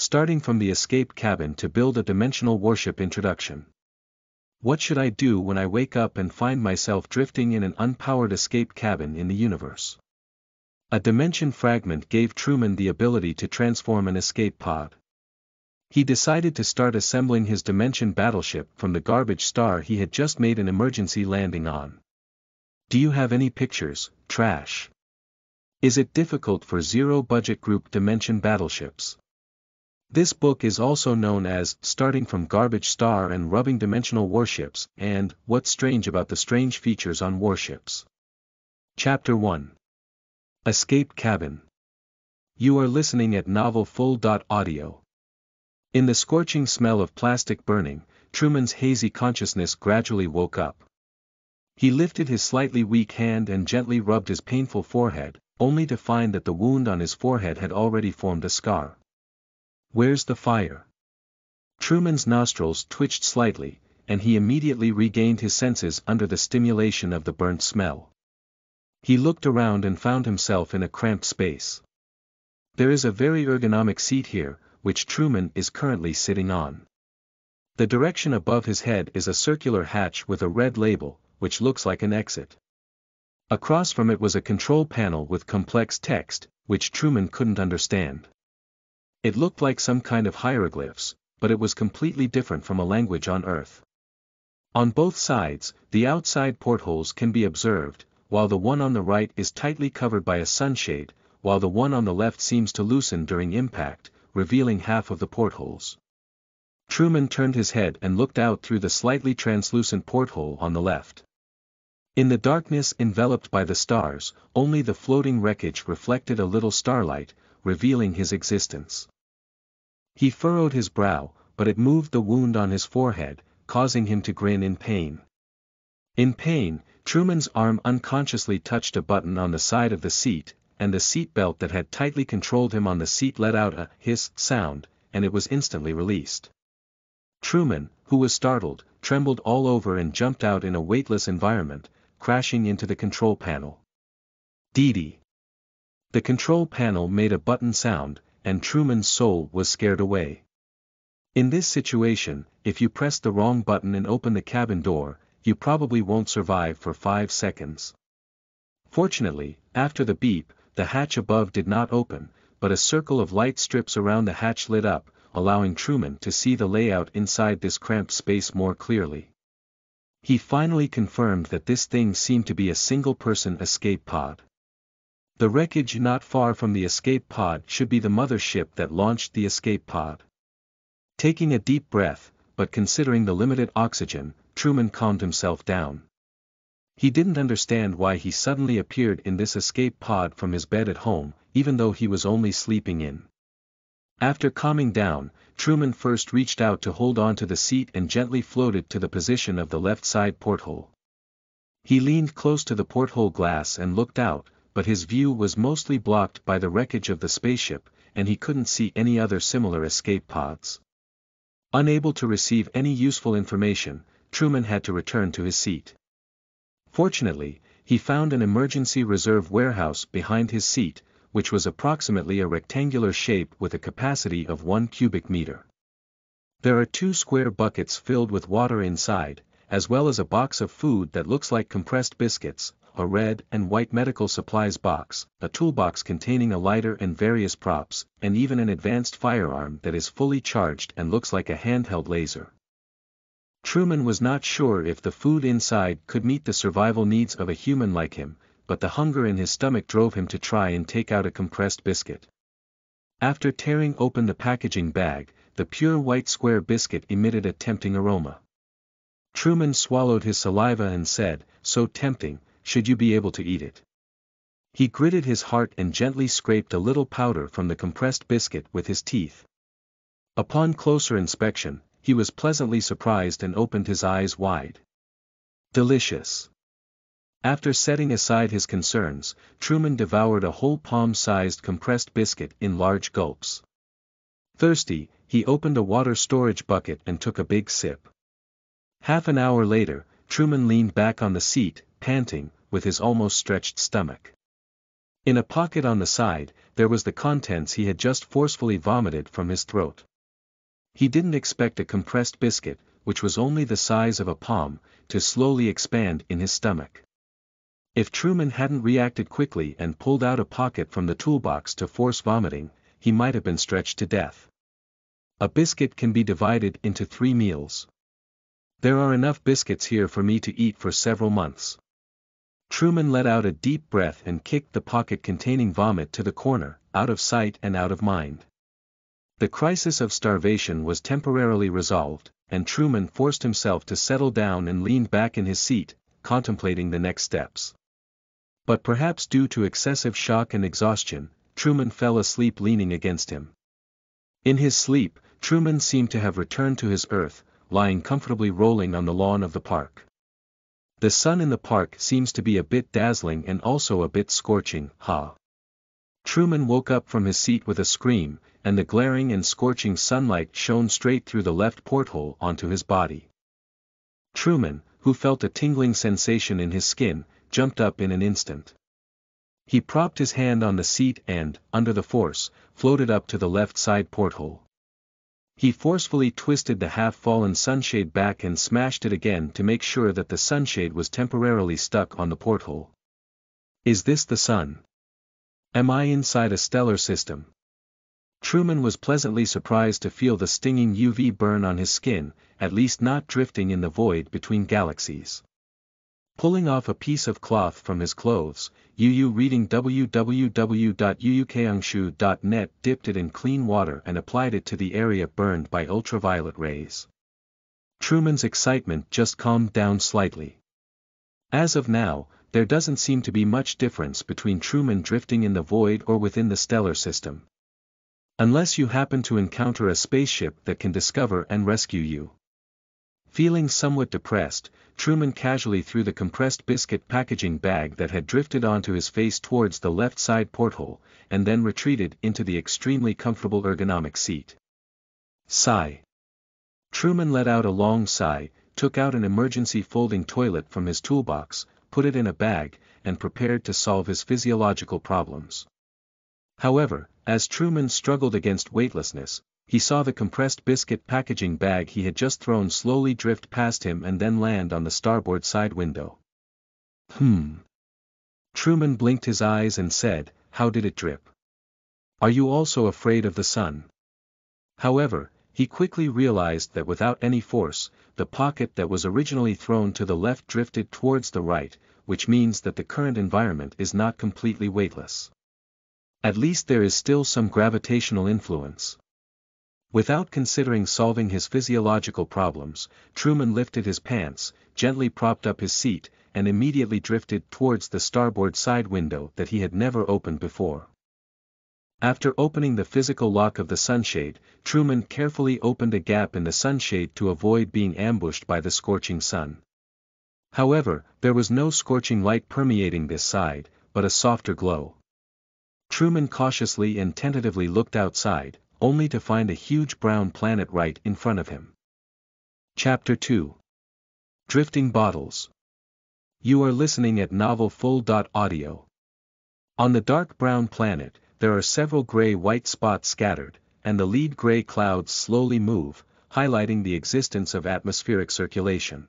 starting from the escape cabin to build a Dimensional Warship Introduction. What should I do when I wake up and find myself drifting in an unpowered escape cabin in the universe? A dimension fragment gave Truman the ability to transform an escape pod. He decided to start assembling his dimension battleship from the garbage star he had just made an emergency landing on. Do you have any pictures, Trash? Is it difficult for zero-budget group dimension battleships? This book is also known as Starting from Garbage Star and Rubbing Dimensional Warships and What's Strange About the Strange Features on Warships. Chapter 1. Escape Cabin. You are listening at novelfull.audio. In the scorching smell of plastic burning, Truman's hazy consciousness gradually woke up. He lifted his slightly weak hand and gently rubbed his painful forehead, only to find that the wound on his forehead had already formed a scar. Where's the fire? Truman's nostrils twitched slightly, and he immediately regained his senses under the stimulation of the burnt smell. He looked around and found himself in a cramped space. There is a very ergonomic seat here, which Truman is currently sitting on. The direction above his head is a circular hatch with a red label, which looks like an exit. Across from it was a control panel with complex text, which Truman couldn't understand. It looked like some kind of hieroglyphs, but it was completely different from a language on Earth. On both sides, the outside portholes can be observed, while the one on the right is tightly covered by a sunshade, while the one on the left seems to loosen during impact, revealing half of the portholes. Truman turned his head and looked out through the slightly translucent porthole on the left. In the darkness enveloped by the stars, only the floating wreckage reflected a little starlight, revealing his existence. He furrowed his brow, but it moved the wound on his forehead, causing him to grin in pain. In pain, Truman's arm unconsciously touched a button on the side of the seat, and the seat belt that had tightly controlled him on the seat let out a hiss sound, and it was instantly released. Truman, who was startled, trembled all over and jumped out in a weightless environment, crashing into the control panel. Dee. The control panel made a button sound, and Truman's soul was scared away. In this situation, if you press the wrong button and open the cabin door, you probably won't survive for 5 seconds. Fortunately, after the beep, the hatch above did not open, but a circle of light strips around the hatch lit up, allowing Truman to see the layout inside this cramped space more clearly. He finally confirmed that this thing seemed to be a single-person escape pod. The wreckage not far from the escape pod should be the mothership that launched the escape pod. Taking a deep breath, but considering the limited oxygen, Truman calmed himself down. He didn't understand why he suddenly appeared in this escape pod from his bed at home, even though he was only sleeping in. After calming down, Truman first reached out to hold on to the seat and gently floated to the position of the left side porthole. He leaned close to the porthole glass and looked out, but his view was mostly blocked by the wreckage of the spaceship, and he couldn't see any other similar escape pods. Unable to receive any useful information, Truman had to return to his seat. Fortunately, he found an emergency reserve warehouse behind his seat, which was approximately a rectangular shape with a capacity of 1 cubic meter. There are 2 square buckets filled with water inside, as well as a box of food that looks like compressed biscuits, a red and white medical supplies box, a toolbox containing a lighter and various props, and even an advanced firearm that is fully charged and looks like a handheld laser. Truman was not sure if the food inside could meet the survival needs of a human like him, but the hunger in his stomach drove him to try and take out a compressed biscuit. After tearing open the packaging bag, the pure white square biscuit emitted a tempting aroma. Truman swallowed his saliva and said, "So tempting, should you be able to eat it?" He gritted his heart and gently scraped a little powder from the compressed biscuit with his teeth. Upon closer inspection, he was pleasantly surprised and opened his eyes wide. Delicious. After setting aside his concerns, Truman devoured a whole palm-sized compressed biscuit in large gulps. Thirsty, he opened a water storage bucket and took a big sip. Half an hour later, Truman leaned back on the seat, panting, with his almost stretched stomach. In a pocket on the side, there was the contents he had just forcefully vomited from his throat. He didn't expect a compressed biscuit, which was only the size of a palm, to slowly expand in his stomach. If Truman hadn't reacted quickly and pulled out a pocket from the toolbox to force vomiting, he might have been stretched to death. A biscuit can be divided into 3 meals. There are enough biscuits here for me to eat for several months. Truman let out a deep breath and kicked the pocket containing vomit to the corner, out of sight and out of mind. The crisis of starvation was temporarily resolved, and Truman forced himself to settle down and leaned back in his seat, contemplating the next steps. But perhaps due to excessive shock and exhaustion, Truman fell asleep leaning against him. In his sleep, Truman seemed to have returned to his Earth, lying comfortably rolling on the lawn of the park. The sun in the park seems to be a bit dazzling and also a bit scorching, Truman woke up from his seat with a scream, and the glaring and scorching sunlight shone straight through the left porthole onto his body. Truman, who felt a tingling sensation in his skin, jumped up in an instant. He propped his hand on the seat and, under the force, floated up to the left side porthole. He forcefully twisted the half-fallen sunshade back and smashed it again to make sure that the sunshade was temporarily stuck on the porthole. Is this the sun? Am I inside a stellar system? Truman was pleasantly surprised to feel the stinging UV burn on his skin, at least not drifting in the void between galaxies. Pulling off a piece of cloth from his clothes, reading www.uukangshu.net, dipped it in clean water and applied it to the area burned by ultraviolet rays. Truman's excitement just calmed down slightly. As of now, there doesn't seem to be much difference between Truman drifting in the void or within the stellar system. Unless you happen to encounter a spaceship that can discover and rescue you. Feeling somewhat depressed, Truman casually threw the compressed biscuit packaging bag that had drifted onto his face towards the left side porthole, and then retreated into the extremely comfortable ergonomic seat. Sigh. Truman let out a long sigh, took out an emergency folding toilet from his toolbox, put it in a bag, and prepared to solve his physiological problems. However, as Truman struggled against weightlessness, he saw the compressed biscuit packaging bag he had just thrown slowly drift past him and then land on the starboard side window. Truman blinked his eyes and said, "How did it drip? Are you also afraid of the sun?" However, he quickly realized that without any force, the pocket that was originally thrown to the left drifted towards the right, which means that the current environment is not completely weightless. At least there is still some gravitational influence. Without considering solving his physiological problems, Truman lifted his pants, gently propped up his seat, and immediately drifted towards the starboard side window that he had never opened before. After opening the physical lock of the sunshade, Truman carefully opened a gap in the sunshade to avoid being ambushed by the scorching sun. However, there was no scorching light permeating this side, but a softer glow. Truman cautiously and tentatively looked outside, only to find a huge brown planet right in front of him. Chapter 2. Drifting Bottles. You are listening at novelfull.audio. On the dark brown planet, there are several gray-white spots scattered, and the lead gray clouds slowly move, highlighting the existence of atmospheric circulation.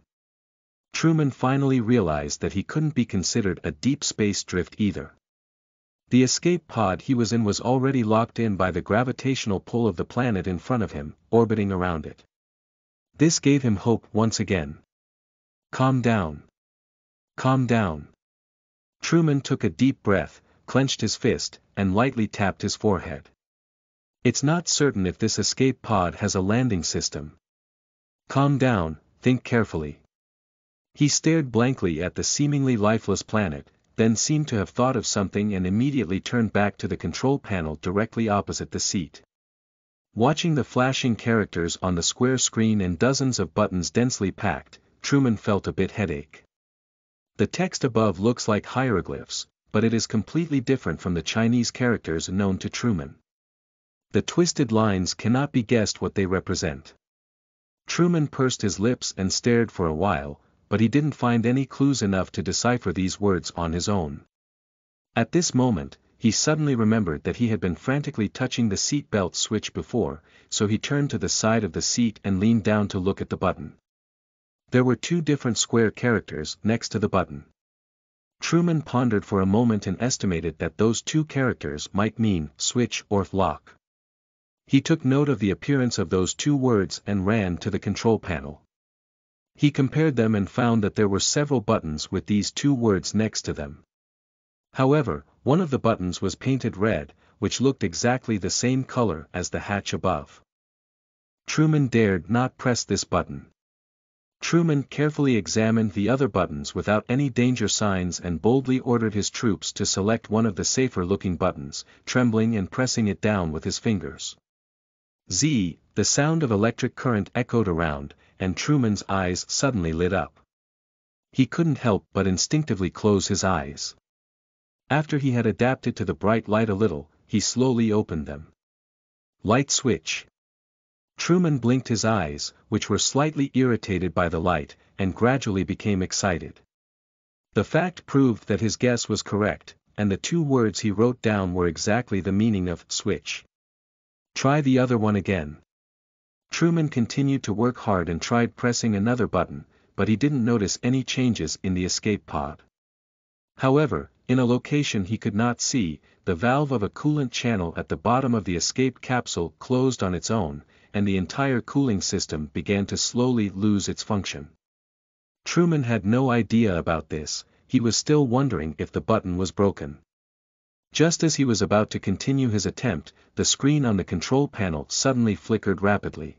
Truman finally realized that he couldn't be considered a deep space drift either. The escape pod he was in was already locked in by the gravitational pull of the planet in front of him, orbiting around it. This gave him hope once again. Calm down. Calm down. Truman took a deep breath, clenched his fist, and lightly tapped his forehead. It's not certain if this escape pod has a landing system. Calm down, think carefully. He stared blankly at the seemingly lifeless planet, then seemed to have thought of something and immediately turned back to the control panel directly opposite the seat. Watching the flashing characters on the square screen and dozens of buttons densely packed, Truman felt a bit headache. The text above looks like hieroglyphs, but it is completely different from the Chinese characters known to Truman. The twisted lines cannot be guessed what they represent. Truman pursed his lips and stared for a while, but he didn't find any clues enough to decipher these words on his own. At this moment, he suddenly remembered that he had been frantically touching the seat belt switch before, so he turned to the side of the seat and leaned down to look at the button. There were two different square characters next to the button. Truman pondered for a moment and estimated that those two characters might mean switch or lock. He took note of the appearance of those two words and ran to the control panel. He compared them and found that there were several buttons with these two words next to them. However, one of the buttons was painted red, which looked exactly the same color as the hatch above. Truman dared not press this button. Truman carefully examined the other buttons without any danger signs and boldly ordered his troops to select one of the safer-looking buttons, trembling and pressing it down with his fingers. Z, the sound of electric current echoed around, and Truman's eyes suddenly lit up. He couldn't help but instinctively close his eyes. After he had adapted to the bright light a little, he slowly opened them. Light switch. Truman blinked his eyes, which were slightly irritated by the light, and gradually became excited. The fact proved that his guess was correct, and the two words he wrote down were exactly the meaning of switch. Try the other one again. Truman continued to work hard and tried pressing another button, but he didn't notice any changes in the escape pod. However, in a location he could not see, the valve of a coolant channel at the bottom of the escape capsule closed on its own, and the entire cooling system began to slowly lose its function. Truman had no idea about this, he was still wondering if the button was broken. Just as he was about to continue his attempt, the screen on the control panel suddenly flickered rapidly.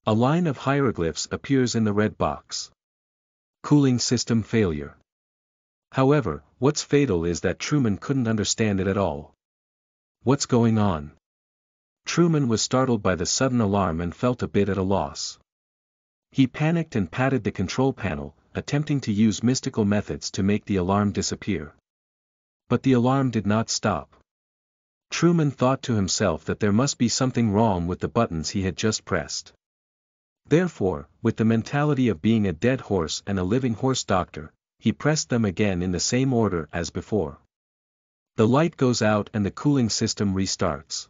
A line of hieroglyphs appears in the red box. Cooling system failure. However, what's fatal is that Truman couldn't understand it at all. What's going on? Truman was startled by the sudden alarm and felt a bit at a loss. He panicked and patted the control panel, attempting to use mystical methods to make the alarm disappear. But the alarm did not stop. Truman thought to himself that there must be something wrong with the buttons he had just pressed. Therefore, with the mentality of being a dead horse and a living horse doctor, he pressed them again in the same order as before. The light goes out and the cooling system restarts.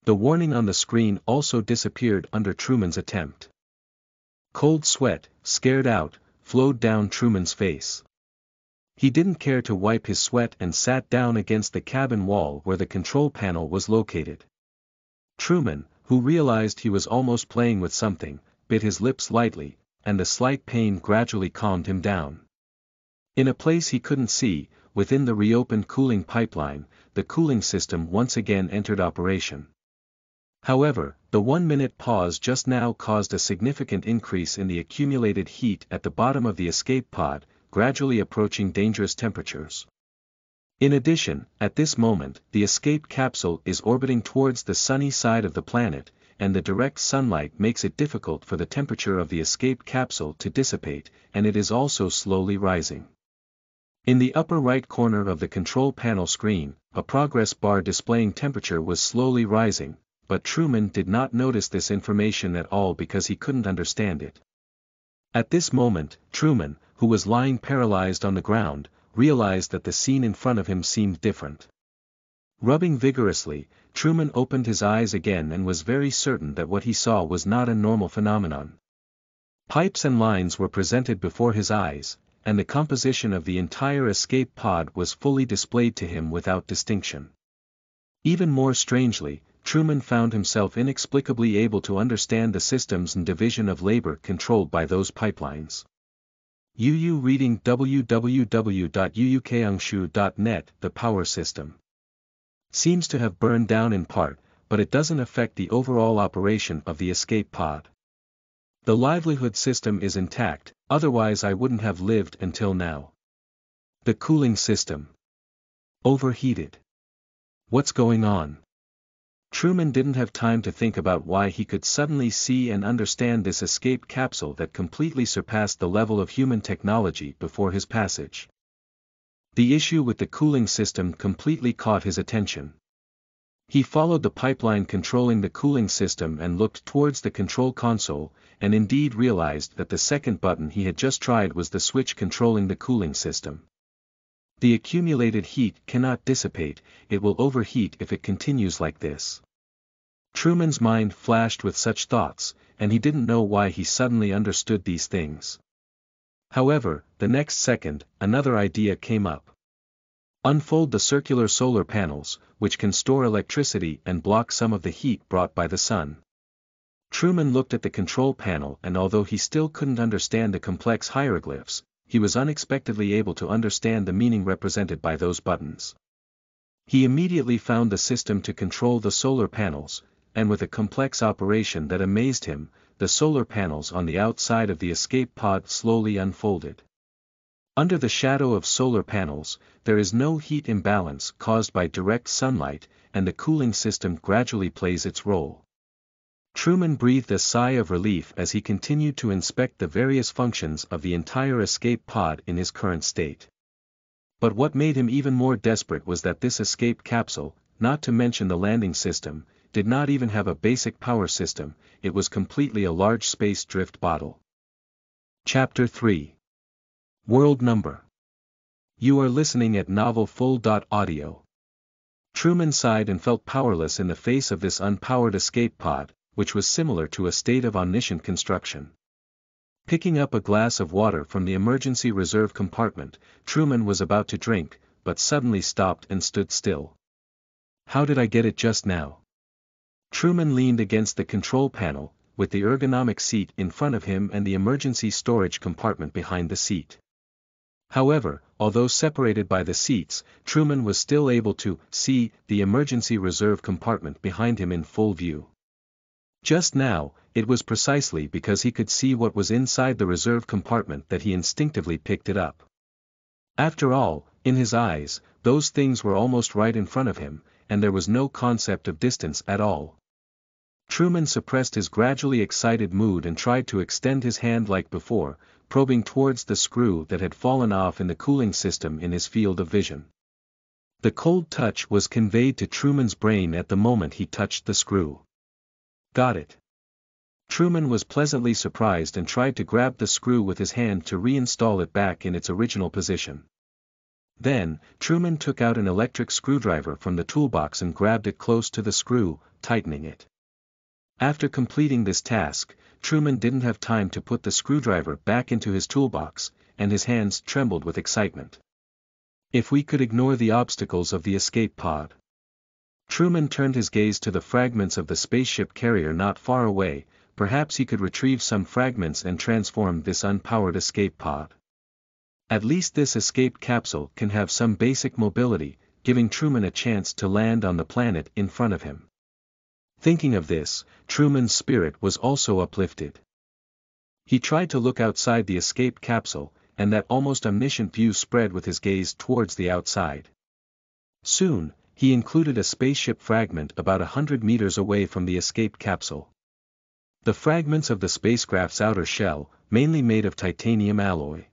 The warning on the screen also disappeared under Truman's attempt. Cold sweat, scared out, flowed down Truman's face. He didn't care to wipe his sweat and sat down against the cabin wall where the control panel was located. Truman, who realized he was almost playing with something, bit his lips lightly, and the slight pain gradually calmed him down. In a place he couldn't see, within the reopened cooling pipeline, the cooling system once again entered operation. However, the 1-minute pause just now caused a significant increase in the accumulated heat at the bottom of the escape pod, gradually approaching dangerous temperatures. In addition, at this moment, the escape capsule is orbiting towards the sunny side of the planet, and the direct sunlight makes it difficult for the temperature of the escape capsule to dissipate, and it is also slowly rising. In the upper right corner of the control panel screen, a progress bar displaying temperature was slowly rising, but Truman did not notice this information at all because he couldn't understand it. At this moment, Truman, who was lying paralyzed on the ground, realized that the scene in front of him seemed different. Rubbing vigorously, Truman opened his eyes again and was very certain that what he saw was not a normal phenomenon. Pipes and lines were presented before his eyes, and the composition of the entire escape pod was fully displayed to him without distinction. Even more strangely, Truman found himself inexplicably able to understand the systems and division of labor controlled by those pipelines. UU reading www.uukangshu.net. The power system seems to have burned down in part, but it doesn't affect the overall operation of the escape pod. The livelihood system is intact, otherwise I wouldn't have lived until now. The cooling system overheated. What's going on? Truman didn't have time to think about why he could suddenly see and understand this escape capsule that completely surpassed the level of human technology before his passage. The issue with the cooling system completely caught his attention. He followed the pipeline controlling the cooling system and looked towards the control console, and indeed realized that the second button he had just tried was the switch controlling the cooling system. The accumulated heat cannot dissipate, it will overheat if it continues like this. Truman's mind flashed with such thoughts, and he didn't know why he suddenly understood these things. However, the next second, another idea came up. Unfold the circular solar panels, which can store electricity and block some of the heat brought by the sun. Truman looked at the control panel, and although he still couldn't understand the complex hieroglyphs, he was unexpectedly able to understand the meaning represented by those buttons. He immediately found the system to control the solar panels, and with a complex operation that amazed him, the solar panels on the outside of the escape pod slowly unfolded. Under the shadow of solar panels, there is no heat imbalance caused by direct sunlight, and the cooling system gradually plays its role. Truman breathed a sigh of relief as he continued to inspect the various functions of the entire escape pod in his current state. But what made him even more desperate was that this escape capsule, not to mention the landing system, did not even have a basic power system. It was completely a large space drift bottle. Chapter 3. World Number. You are listening at novelfull.audio. Truman sighed and felt powerless in the face of this unpowered escape pod, which was similar to a state of omniscient construction. Picking up a glass of water from the emergency reserve compartment, Truman was about to drink, but suddenly stopped and stood still. How did I get it just now? Truman leaned against the control panel, with the ergonomic seat in front of him and the emergency storage compartment behind the seat. However, although separated by the seats, Truman was still able to see the emergency reserve compartment behind him in full view. Just now, it was precisely because he could see what was inside the reserve compartment that he instinctively picked it up. After all, in his eyes, those things were almost right in front of him, and there was no concept of distance at all. Truman suppressed his gradually excited mood and tried to extend his hand like before, probing towards the screw that had fallen off in the cooling system in his field of vision. The cold touch was conveyed to Truman's brain at the moment he touched the screw. Got it. Truman was pleasantly surprised and tried to grab the screw with his hand to reinstall it back in its original position. Then, Truman took out an electric screwdriver from the toolbox and grabbed it close to the screw, tightening it. After completing this task, Truman didn't have time to put the screwdriver back into his toolbox, and his hands trembled with excitement. If we could ignore the obstacles of the escape pod. Truman turned his gaze to the fragments of the spaceship carrier not far away. Perhaps he could retrieve some fragments and transform this unpowered escape pod. At least this escape capsule can have some basic mobility, giving Truman a chance to land on the planet in front of him. Thinking of this, Truman's spirit was also uplifted. He tried to look outside the escape capsule, and that almost omniscient view spread with his gaze towards the outside. Soon, he included a spaceship fragment about 100 meters away from the escape capsule. The fragments of the spacecraft's outer shell, mainly made of titanium alloy,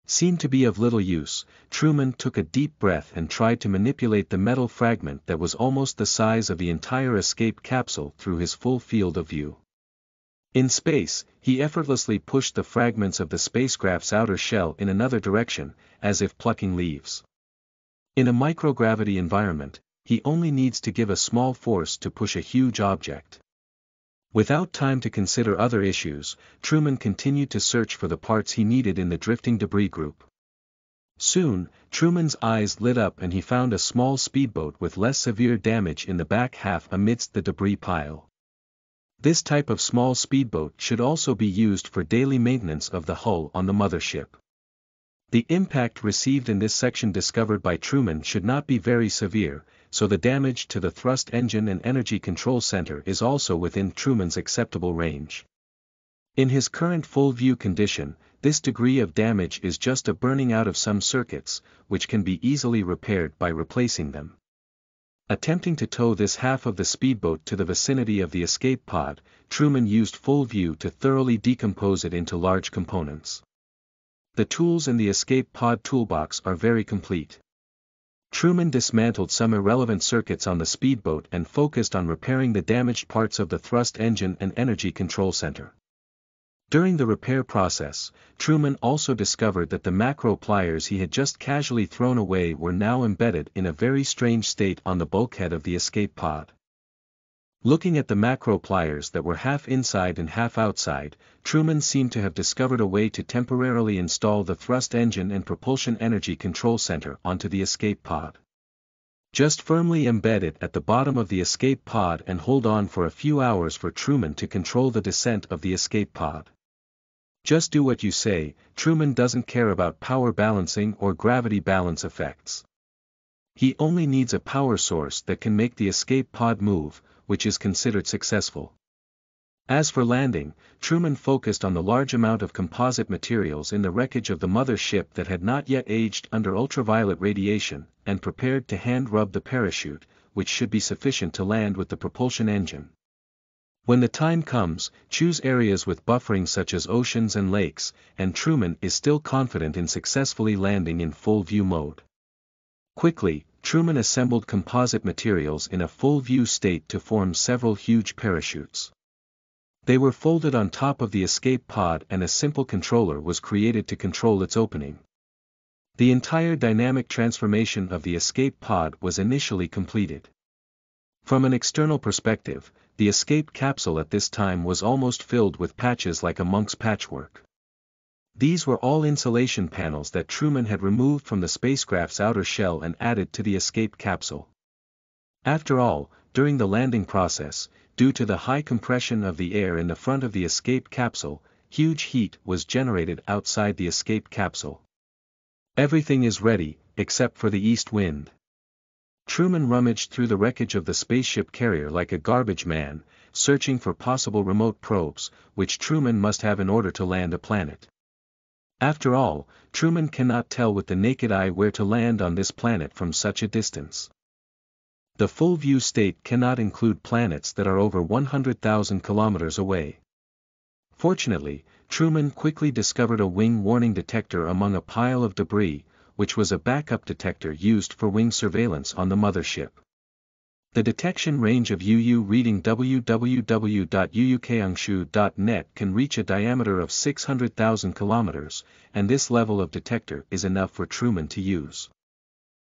seemed to be of little use. Truman took a deep breath and tried to manipulate the metal fragment that was almost the size of the entire escape capsule through his full field of view. In space, he effortlessly pushed the fragments of the spacecraft's outer shell in another direction, as if plucking leaves. In a microgravity environment, he only needs to give a small force to push a huge object. Without time to consider other issues, Truman continued to search for the parts he needed in the drifting debris group. Soon, Truman's eyes lit up and he found a small speedboat with less severe damage in the back half amidst the debris pile. This type of small speedboat should also be used for daily maintenance of the hull on the mothership. The impact received in this section discovered by Truman should not be very severe, so the damage to the thrust engine and energy control center is also within Truman's acceptable range. In his current full view condition, this degree of damage is just a burning out of some circuits, which can be easily repaired by replacing them. Attempting to tow this half of the speedboat to the vicinity of the escape pod, Truman used full view to thoroughly decompose it into large components. The tools in the escape pod toolbox are very complete. Truman dismantled some irrelevant circuits on the speedboat and focused on repairing the damaged parts of the thrust engine and energy control center. During the repair process, Truman also discovered that the macro pliers he had just casually thrown away were now embedded in a very strange state on the bulkhead of the escape pod. Looking at the macro pliers that were half inside and half outside, Truman seemed to have discovered a way to temporarily install the thrust engine and propulsion energy control center onto the escape pod. Just firmly embed it at the bottom of the escape pod and hold on for a few hours for Truman to control the descent of the escape pod. Just do what you say. Truman doesn't care about power balancing or gravity balance effects. He only needs a power source that can make the escape pod move, which is considered successful. As for landing, Truman focused on the large amount of composite materials in the wreckage of the mother ship that had not yet aged under ultraviolet radiation, and prepared to hand-rub the parachute, which should be sufficient to land with the propulsion engine. When the time comes, choose areas with buffering such as oceans and lakes, and Truman is still confident in successfully landing in full view mode. Quickly, Truman assembled composite materials in a full view state to form several huge parachutes. They were folded on top of the escape pod and a simple controller was created to control its opening. The entire dynamic transformation of the escape pod was initially completed. From an external perspective, the escape capsule at this time was almost filled with patches like a monk's patchwork. These were all insulation panels that Truman had removed from the spacecraft's outer shell and added to the escape capsule. After all, during the landing process, due to the high compression of the air in the front of the escape capsule, huge heat was generated outside the escape capsule. Everything is ready, except for the east wind. Truman rummaged through the wreckage of the spaceship carrier like a garbage man, searching for possible remote probes, which Truman must have in order to land a planet. After all, Truman cannot tell with the naked eye where to land on this planet from such a distance. The full view state cannot include planets that are over 100,000 kilometers away. Fortunately, Truman quickly discovered a wing warning detector among a pile of debris, which was a backup detector used for wing surveillance on the mothership. The detection range of UU reading www.uukangshu.net can reach a diameter of 600,000 kilometers, and this level of detector is enough for Truman to use.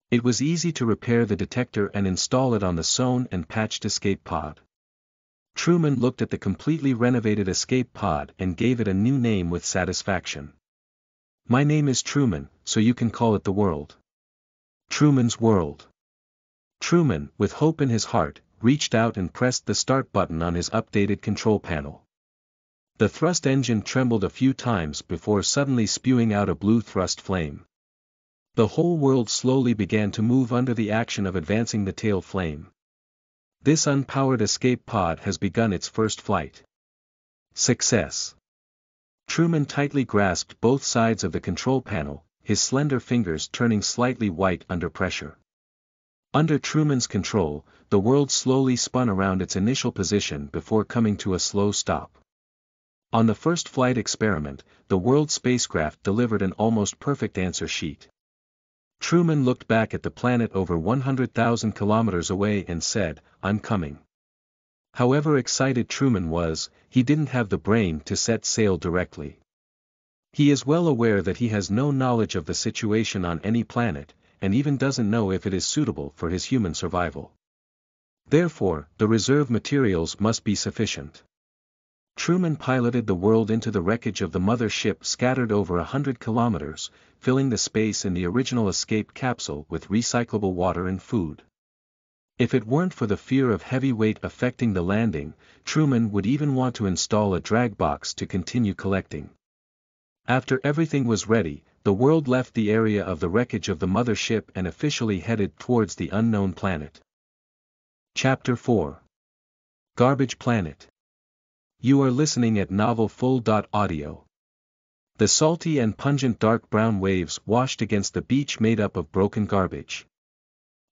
It was easy to repair the detector and install it on the sewn and patched escape pod. Truman looked at the completely renovated escape pod and gave it a new name with satisfaction. My name is Truman, so you can call it the world. Truman's World. Truman, with hope in his heart, reached out and pressed the start button on his updated control panel. The thrust engine trembled a few times before suddenly spewing out a blue thrust flame. The whole world slowly began to move under the action of advancing the tail flame. This unpowered escape pod has begun its first flight. Success. Truman tightly grasped both sides of the control panel, his slender fingers turning slightly white under pressure. Under Truman's control, the world slowly spun around its initial position before coming to a slow stop. On the first flight experiment, the world spacecraft delivered an almost perfect answer sheet. Truman looked back at the planet over 100,000 kilometers away and said, "I'm coming." However excited Truman was, he didn't have the brain to set sail directly. He is well aware that he has no knowledge of the situation on any planet, and even doesn't know if it is suitable for his human survival. Therefore, the reserve materials must be sufficient. Truman piloted the world into the wreckage of the mother ship scattered over 100 kilometers, filling the space in the original escape capsule with recyclable water and food. If it weren't for the fear of heavy weight affecting the landing, Truman would even want to install a drag box to continue collecting. After everything was ready, the world left the area of the wreckage of the mother ship and officially headed towards the unknown planet. Chapter 4. Garbage Planet. You are listening at novelfull.audio. The salty and pungent dark brown waves washed against the beach made up of broken garbage.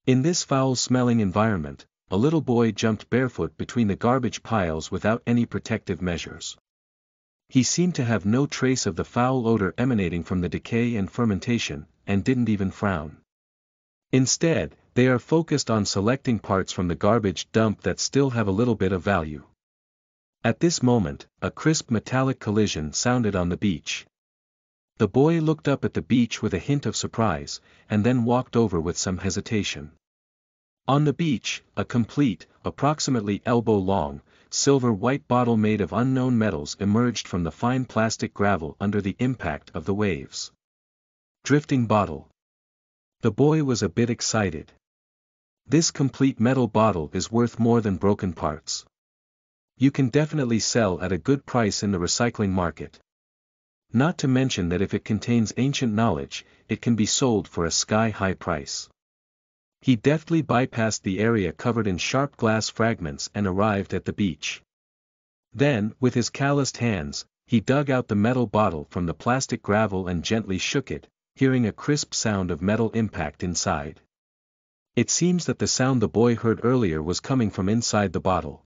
In this foul-smelling environment, a little boy jumped barefoot between the garbage piles without any protective measures. He seemed to have no trace of the foul odor emanating from the decay and fermentation, and didn't even frown. Instead, they are focused on selecting parts from the garbage dump that still have a little bit of value. At this moment, a crisp metallic collision sounded on the beach. The boy looked up at the beach with a hint of surprise, and then walked over with some hesitation. On the beach, a complete, approximately elbow-long, silver-white bottle made of unknown metals emerged from the fine plastic gravel under the impact of the waves. Drifting bottle. The boy was a bit excited. This complete metal bottle is worth more than broken parts. You can definitely sell at a good price in the recycling market. Not to mention that if it contains ancient knowledge, it can be sold for a sky-high price. He deftly bypassed the area covered in sharp glass fragments and arrived at the beach. Then, with his calloused hands, he dug out the metal bottle from the plastic gravel and gently shook it, hearing a crisp sound of metal impact inside. It seems that the sound the boy heard earlier was coming from inside the bottle.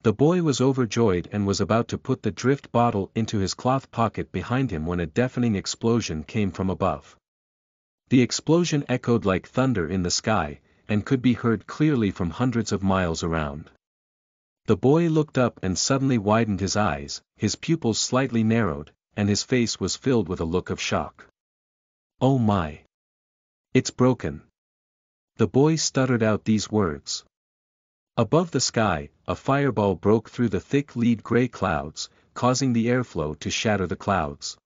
The boy was overjoyed and was about to put the drift bottle into his cloth pocket behind him when a deafening explosion came from above. The explosion echoed like thunder in the sky, and could be heard clearly from hundreds of miles around. The boy looked up and suddenly widened his eyes, his pupils slightly narrowed, and his face was filled with a look of shock. "Oh my! It's broken!" The boy stuttered out these words. Above the sky, a fireball broke through the thick lead-gray clouds, causing the airflow to shatter the clouds.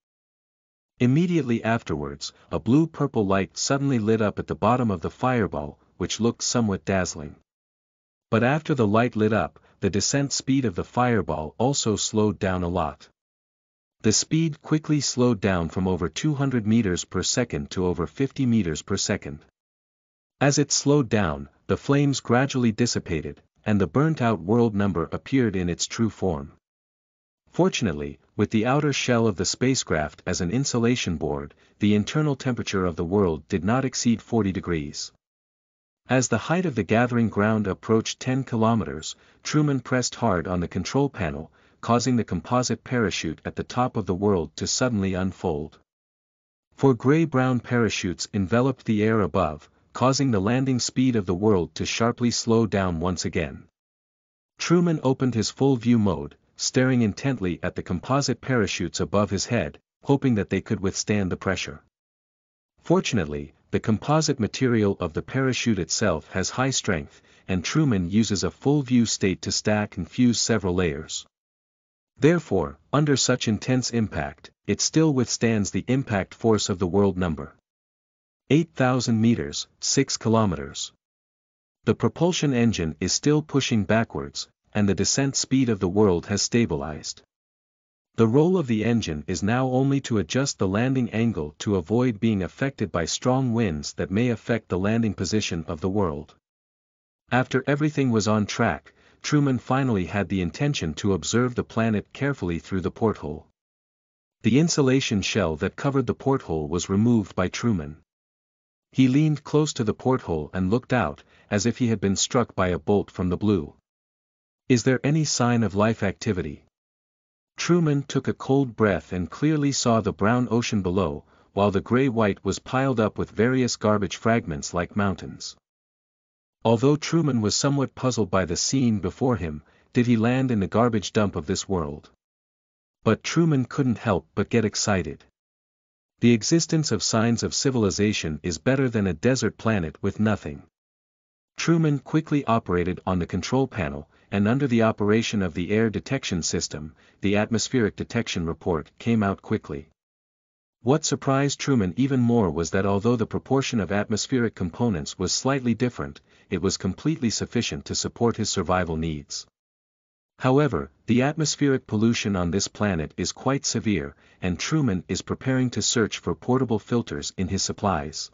Immediately afterwards, a blue-purple light suddenly lit up at the bottom of the fireball, which looked somewhat dazzling. But after the light lit up, the descent speed of the fireball also slowed down a lot. The speed quickly slowed down from over 200 meters per second to over 50 meters per second. As it slowed down, the flames gradually dissipated, and the burnt-out world number appeared in its true form. Fortunately, with the outer shell of the spacecraft as an insulation board, the internal temperature of the world did not exceed 40 degrees. As the height of the gathering ground approached 10 kilometers, Truman pressed hard on the control panel, causing the composite parachute at the top of the world to suddenly unfold. Four gray-brown parachutes enveloped the air above, causing the landing speed of the world to sharply slow down once again. Truman opened his full-view mode, staring intently at the composite parachutes above his head, hoping that they could withstand the pressure. Fortunately, the composite material of the parachute itself has high strength, and Truman uses a full-view state to stack and fuse several layers. Therefore, under such intense impact, it still withstands the impact force of the world number. 8,000 meters, 6 kilometers. The propulsion engine is still pushing backwards, and the descent speed of the world has stabilized. The role of the engine is now only to adjust the landing angle to avoid being affected by strong winds that may affect the landing position of the world. After everything was on track, Truman finally had the intention to observe the planet carefully through the porthole. The insulation shell that covered the porthole was removed by Truman. He leaned close to the porthole and looked out, as if he had been struck by a bolt from the blue. "Is there any sign of life activity?" Truman took a cold breath and clearly saw the brown ocean below, while the gray-white was piled up with various garbage fragments like mountains. Although Truman was somewhat puzzled by the scene before him, did he land in the garbage dump of this world? But Truman couldn't help but get excited. The existence of signs of civilization is better than a desert planet with nothing. Truman quickly operated on the control panel, and under the operation of the air detection system, the atmospheric detection report came out quickly. What surprised Truman even more was that although the proportion of atmospheric components was slightly different, it was completely sufficient to support his survival needs. However, the atmospheric pollution on this planet is quite severe, and Truman is preparing to search for portable filters in his supplies.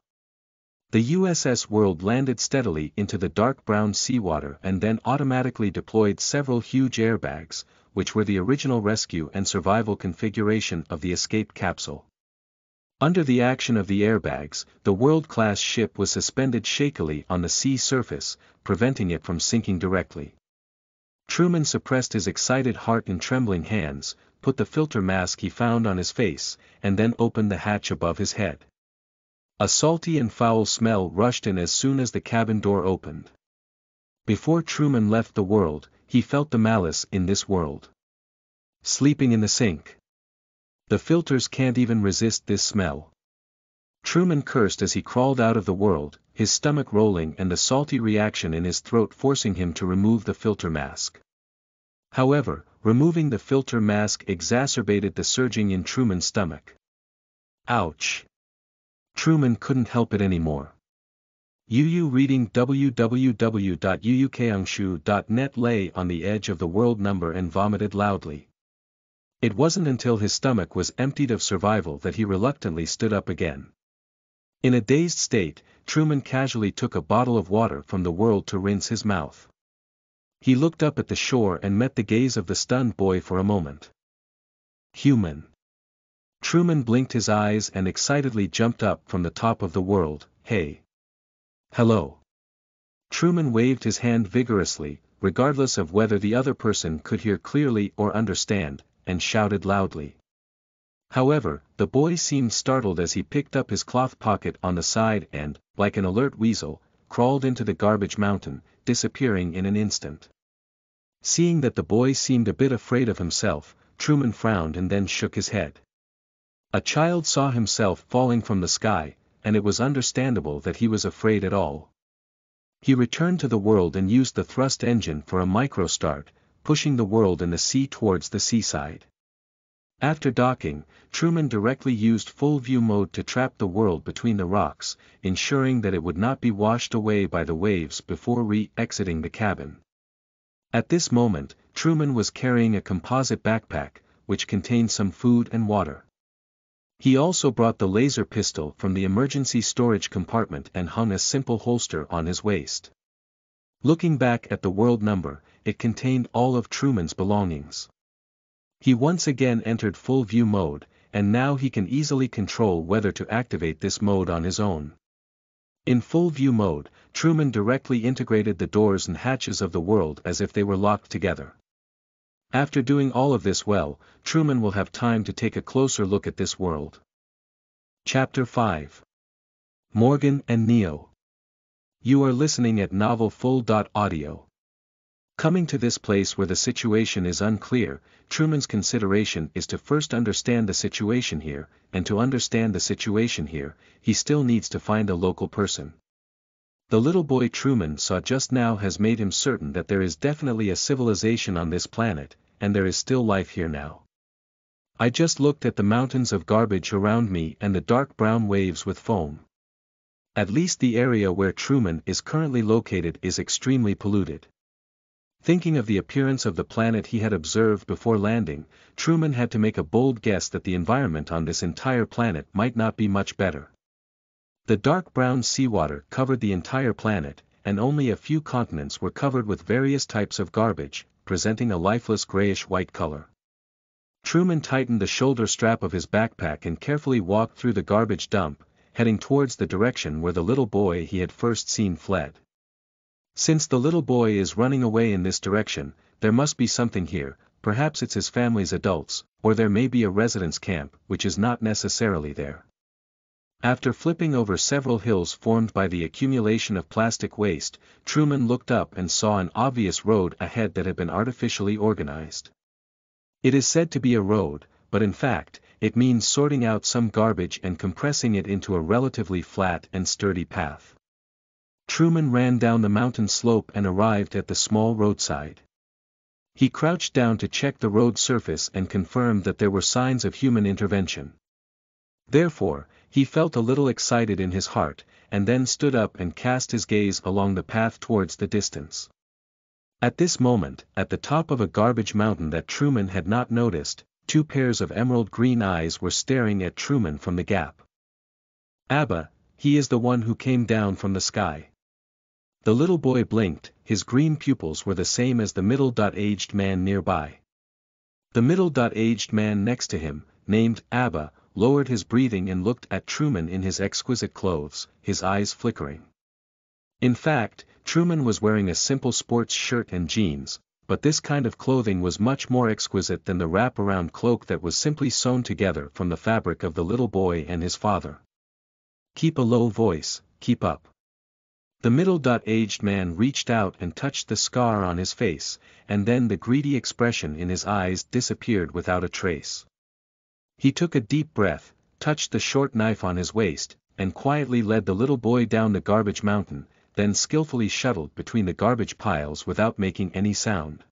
The USS World landed steadily into the dark brown seawater and then automatically deployed several huge airbags, which were the original rescue and survival configuration of the escape capsule. Under the action of the airbags, the world-class ship was suspended shakily on the sea surface, preventing it from sinking directly. Truman suppressed his excited heart in trembling hands, put the filter mask he found on his face, and then opened the hatch above his head. A salty and foul smell rushed in as soon as the cabin door opened. Before Truman left the world, he felt the malice in this world. Sleeping in the sink. The filters can't even resist this smell. Truman cursed as he crawled out of the world, his stomach rolling and the salty reaction in his throat forcing him to remove the filter mask. However, removing the filter mask exacerbated the surging in Truman's stomach. Ouch! Truman couldn't help it anymore. Yu reading www.uukangshu.net lay on the edge of the world number and vomited loudly. It wasn't until his stomach was emptied of survival that he reluctantly stood up again. In a dazed state, Truman casually took a bottle of water from the world to rinse his mouth. He looked up at the shore and met the gaze of the stunned boy for a moment. Human. Truman blinked his eyes and excitedly jumped up from the top of the world. Hey. Hello. Truman waved his hand vigorously, regardless of whether the other person could hear clearly or understand, and shouted loudly. However, the boy seemed startled as he picked up his cloth pocket on the side and, like an alert weasel, crawled into the garbage mountain, disappearing in an instant. Seeing that the boy seemed a bit afraid of himself, Truman frowned and then shook his head. A child saw himself falling from the sky, and it was understandable that he was afraid at all. He returned to the world and used the thrust engine for a micro-start, pushing the world and the sea towards the seaside. After docking, Truman directly used full view mode to trap the world between the rocks, ensuring that it would not be washed away by the waves before re-exiting the cabin. At this moment, Truman was carrying a composite backpack, which contained some food and water. He also brought the laser pistol from the emergency storage compartment and hung a simple holster on his waist. Looking back at the world number, it contained all of Truman's belongings. He once again entered full view mode, and now he can easily control whether to activate this mode on his own. In full view mode, Truman directly integrated the doors and hatches of the world as if they were locked together. After doing all of this well, Truman will have time to take a closer look at this world. Chapter 5. Morgan and Neo. You are listening at novelfull.audio. Coming to this place where the situation is unclear, Truman's consideration is to first understand the situation here, and to understand the situation here, he still needs to find a local person. The little boy Truman saw just now has made him certain that there is definitely a civilization on this planet, and there is still life here now. I just looked at the mountains of garbage around me and the dark brown waves with foam. At least the area where Truman is currently located is extremely polluted. Thinking of the appearance of the planet he had observed before landing, Truman had to make a bold guess that the environment on this entire planet might not be much better. The dark brown seawater covered the entire planet, and only a few continents were covered with various types of garbage, presenting a lifeless grayish-white color. Truman tightened the shoulder strap of his backpack and carefully walked through the garbage dump, heading towards the direction where the little boy he had first seen fled. Since the little boy is running away in this direction, there must be something here, perhaps it's his family's adults, or there may be a residence camp, which is not necessarily there. After flipping over several hills formed by the accumulation of plastic waste, Truman looked up and saw an obvious road ahead that had been artificially organized. It is said to be a road, but in fact, it means sorting out some garbage and compressing it into a relatively flat and sturdy path. Truman ran down the mountain slope and arrived at the small roadside. He crouched down to check the road surface and confirmed that there were signs of human intervention. Therefore, he felt a little excited in his heart, and then stood up and cast his gaze along the path towards the distance. At this moment, at the top of a garbage mountain that Truman had not noticed, two pairs of emerald green eyes were staring at Truman from the gap. Abba, he is the one who came down from the sky. The little boy blinked, his green pupils were the same as the middle-aged man nearby. The middle-aged man next to him, named Abba, lowered his breathing and looked at Truman in his exquisite clothes, his eyes flickering. In fact, Truman was wearing a simple sports shirt and jeans, but this kind of clothing was much more exquisite than the wrap-around cloak that was simply sewn together from the fabric of the little boy and his father. Keep a low voice, keep up. The middle-aged man reached out and touched the scar on his face, and then the greedy expression in his eyes disappeared without a trace. He took a deep breath, touched the short knife on his waist, and quietly led the little boy down the garbage mountain, then skillfully shuttled between the garbage piles without making any sound.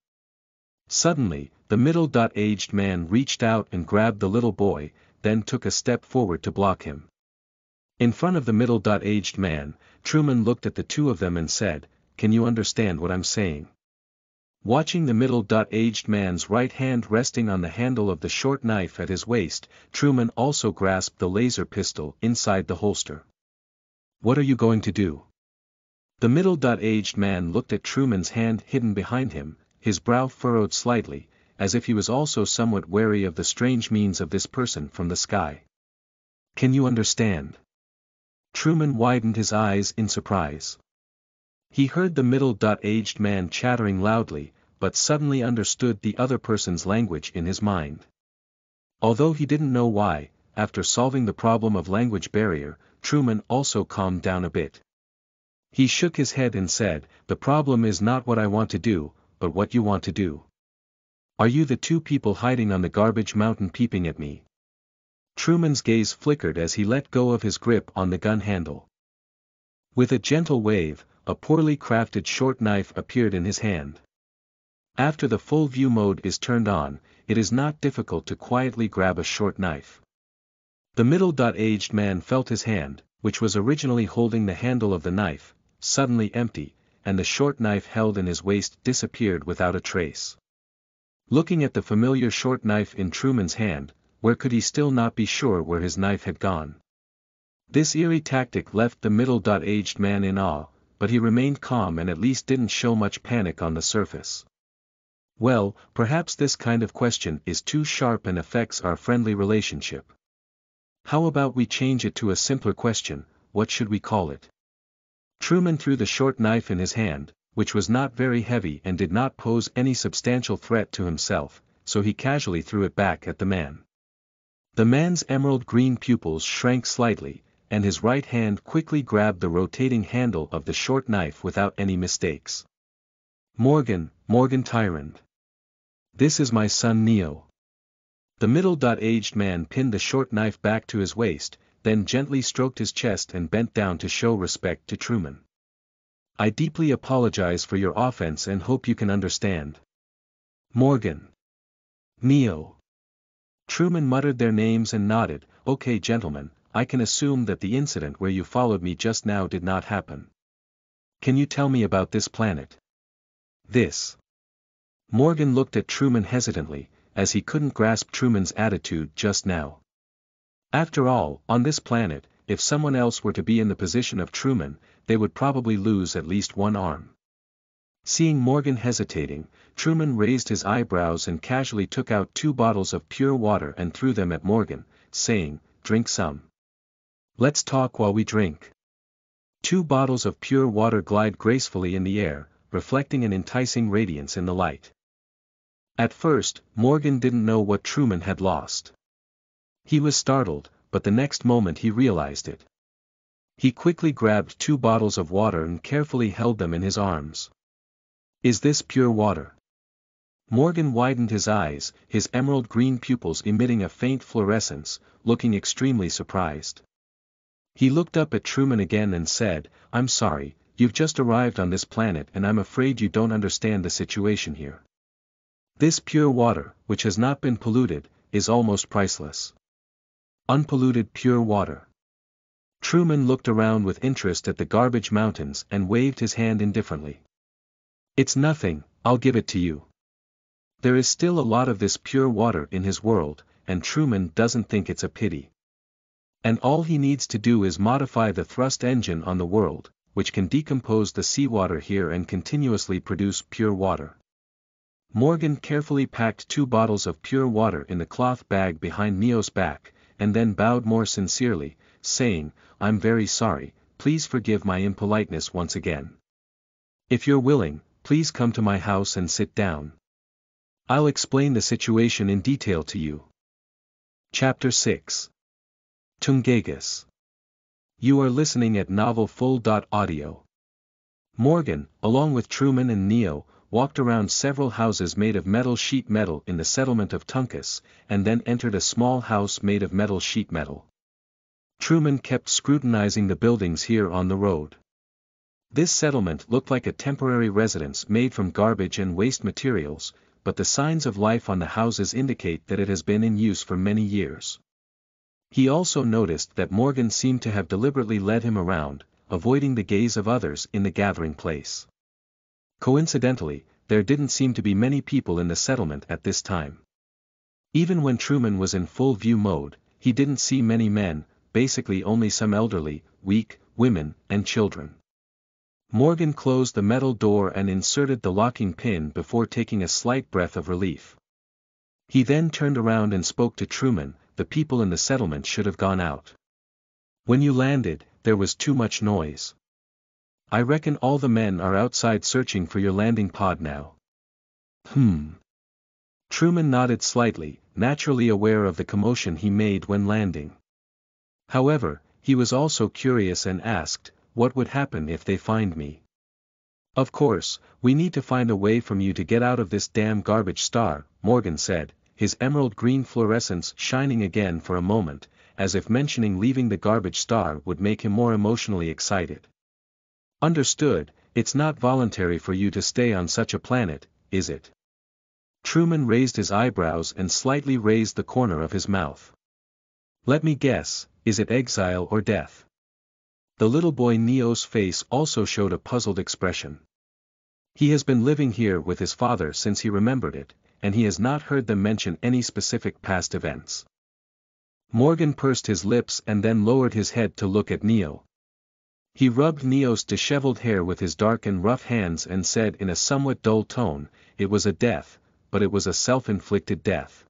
Suddenly, the middle-aged man reached out and grabbed the little boy, then took a step forward to block him. In front of the middle-aged man, Truman looked at the two of them and said, "Can you understand what I'm saying?" Watching the middle-aged man's right hand resting on the handle of the short knife at his waist, Truman also grasped the laser pistol inside the holster. "What are you going to do?" The middle-aged man looked at Truman's hand hidden behind him, his brow furrowed slightly, as if he was also somewhat wary of the strange means of this person from the sky. "Can you understand?" Truman widened his eyes in surprise. He heard the middle-aged man chattering loudly, but suddenly understood the other person's language in his mind. Although he didn't know why, after solving the problem of language barrier, Truman also calmed down a bit. He shook his head and said, "The problem is not what I want to do, but what you want to do. Are you the two people hiding on the garbage mountain peeping at me?" Truman's gaze flickered as he let go of his grip on the gun handle. With a gentle wave, a poorly crafted short knife appeared in his hand. After the full view mode is turned on, it is not difficult to quietly grab a short knife. The middle-aged man felt his hand, which was originally holding the handle of the knife, suddenly empty, and the short knife held in his waist disappeared without a trace. Looking at the familiar short knife in Truman's hand, where could he still not be sure where his knife had gone? This eerie tactic left the middle-aged man in awe, but he remained calm and at least didn't show much panic on the surface. "Well, perhaps this kind of question is too sharp and affects our friendly relationship. How about we change it to a simpler question, what should we call it?" Truman threw the short knife in his hand, which was not very heavy and did not pose any substantial threat to himself, so he casually threw it back at the man. The man's emerald green pupils shrank slightly, and his right hand quickly grabbed the rotating handle of the short knife without any mistakes. Morgan Tyrant. This is my son Neo." The middle-aged man pinned the short knife back to his waist, then gently stroked his chest and bent down to show respect to Truman. "I deeply apologize for your offense and hope you can understand." Morgan. Neo. Truman muttered their names and nodded. "Okay, gentlemen, I can assume that the incident where you followed me just now did not happen. Can you tell me about this planet?" "This." Morgan looked at Truman hesitantly, as he couldn't grasp Truman's attitude just now. After all, on this planet, if someone else were to be in the position of Truman, they would probably lose at least one arm. Seeing Morgan hesitating, Truman raised his eyebrows and casually took out 2 bottles of pure water and threw them at Morgan, saying, "Drink some. Let's talk while we drink." 2 bottles of pure water glide gracefully in the air, reflecting an enticing radiance in the light. At first, Morgan didn't know what Truman had lost. He was startled, but the next moment he realized it. He quickly grabbed 2 bottles of water and carefully held them in his arms. "Is this pure water?" Morgan widened his eyes, his emerald green pupils emitting a faint fluorescence, looking extremely surprised. He looked up at Truman again and said, "I'm sorry, you've just arrived on this planet and I'm afraid you don't understand the situation here. This pure water, which has not been polluted, is almost priceless." Unpolluted pure water. Truman looked around with interest at the garbage mountains and waved his hand indifferently. "It's nothing, I'll give it to you." There is still a lot of this pure water in his world, and Truman doesn't think it's a pity. And all he needs to do is modify the thrust engine on the world, which can decompose the seawater here and continuously produce pure water. Morgan carefully packed 2 bottles of pure water in the cloth bag behind Neo's back, and then bowed more sincerely, saying, "I'm very sorry, please forgive my impoliteness once again. If you're willing, please come to my house and sit down. I'll explain the situation in detail to you." Chapter 6. Tungagus. You are listening at novelfull.audio. Morgan, along with Truman and Neo, walked around several houses made of metal sheet metal in the settlement of Tungagus, and then entered a small house made of metal sheet metal. Truman kept scrutinizing the buildings here on the road. This settlement looked like a temporary residence made from garbage and waste materials, but the signs of life on the houses indicate that it has been in use for many years. He also noticed that Morgan seemed to have deliberately led him around, avoiding the gaze of others in the gathering place. Coincidentally, there didn't seem to be many people in the settlement at this time. Even when Truman was in full view mode, he didn't see many men, basically only some elderly, weak, women, and children. Morgan closed the metal door and inserted the locking pin before taking a slight breath of relief. He then turned around and spoke to Truman. The people in the settlement should have gone out. When you landed, there was too much noise. I reckon all the men are outside searching for your landing pod now. Truman nodded slightly, naturally aware of the commotion he made when landing. However, he was also curious and asked, what would happen if they find me? Of course, we need to find a way for you to get out of this damn garbage star, Morgan said, his emerald green fluorescence shining again for a moment, as if mentioning leaving the garbage star would make him more emotionally excited. Understood, it's not voluntary for you to stay on such a planet, is it? Truman raised his eyebrows and slightly raised the corner of his mouth. Let me guess, is it exile or death? The little boy Neo's face also showed a puzzled expression. He has been living here with his father since he remembered it, and he has not heard them mention any specific past events. Morgan pursed his lips and then lowered his head to look at Neo. He rubbed Neo's disheveled hair with his dark and rough hands and said in a somewhat dull tone, it was a death, but it was a self-inflicted death.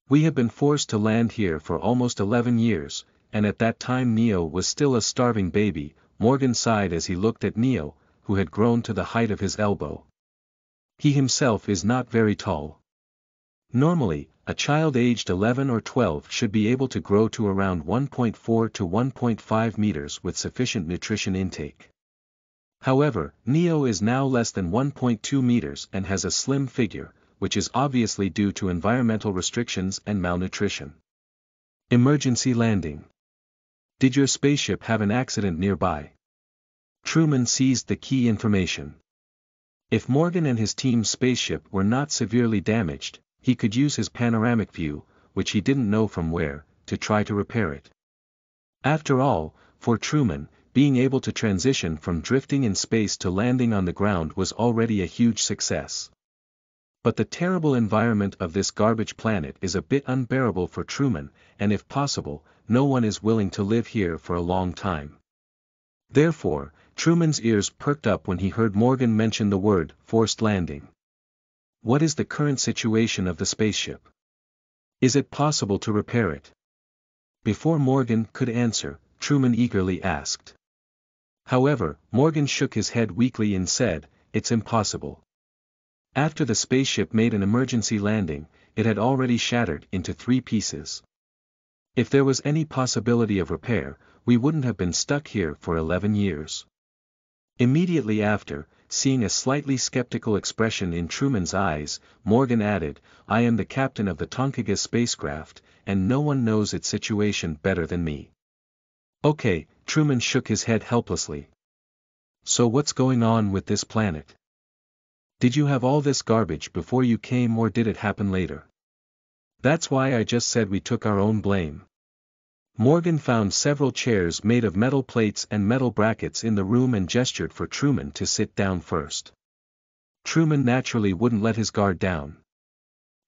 We have been forced to land here for almost 11 years, and at that time Neo was still a starving baby. Morgan sighed as he looked at Neo, who had grown to the height of his elbow. He himself is not very tall. Normally, a child aged 11 or 12 should be able to grow to around 1.4 to 1.5 meters with sufficient nutrition intake. However, Neo is now less than 1.2 meters and has a slim figure, which is obviously due to environmental restrictions and malnutrition. Emergency landing. Did your spaceship have an accident nearby? Truman seized the key information. If Morgan and his team's spaceship were not severely damaged, he could use his panoramic view, which he didn't know from where, to try to repair it. After all, for Truman, being able to transition from drifting in space to landing on the ground was already a huge success. But the terrible environment of this garbage planet is a bit unbearable for Truman, and if possible, no one is willing to live here for a long time. Therefore, Truman's ears perked up when he heard Morgan mention the word, forced landing. What is the current situation of the spaceship? Is it possible to repair it? Before Morgan could answer, Truman eagerly asked. However, Morgan shook his head weakly and said, it's impossible. After the spaceship made an emergency landing, it had already shattered into 3 pieces. If there was any possibility of repair, we wouldn't have been stuck here for 11 years. Immediately after, seeing a slightly skeptical expression in Truman's eyes, Morgan added, I am the captain of the Tungagus spacecraft, and no one knows its situation better than me. Okay, Truman shook his head helplessly. So what's going on with this planet? Did you have all this garbage before you came or did it happen later? That's why I just said we took our own blame. Morgan found several chairs made of metal plates and metal brackets in the room and gestured for Truman to sit down first. Truman naturally wouldn't let his guard down.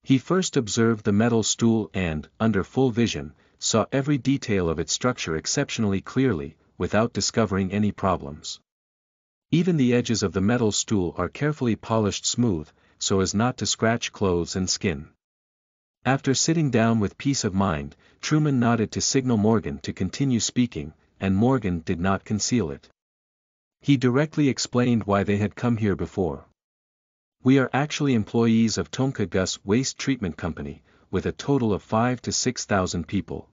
He first observed the metal stool and, under full vision, saw every detail of its structure exceptionally clearly, without discovering any problems. Even the edges of the metal stool are carefully polished smooth, so as not to scratch clothes and skin. After sitting down with peace of mind, Truman nodded to signal Morgan to continue speaking, and Morgan did not conceal it. He directly explained why they had come here before. We are actually employees of Tungagus Waste Treatment Company, with a total of 5,000 to 6,000 people.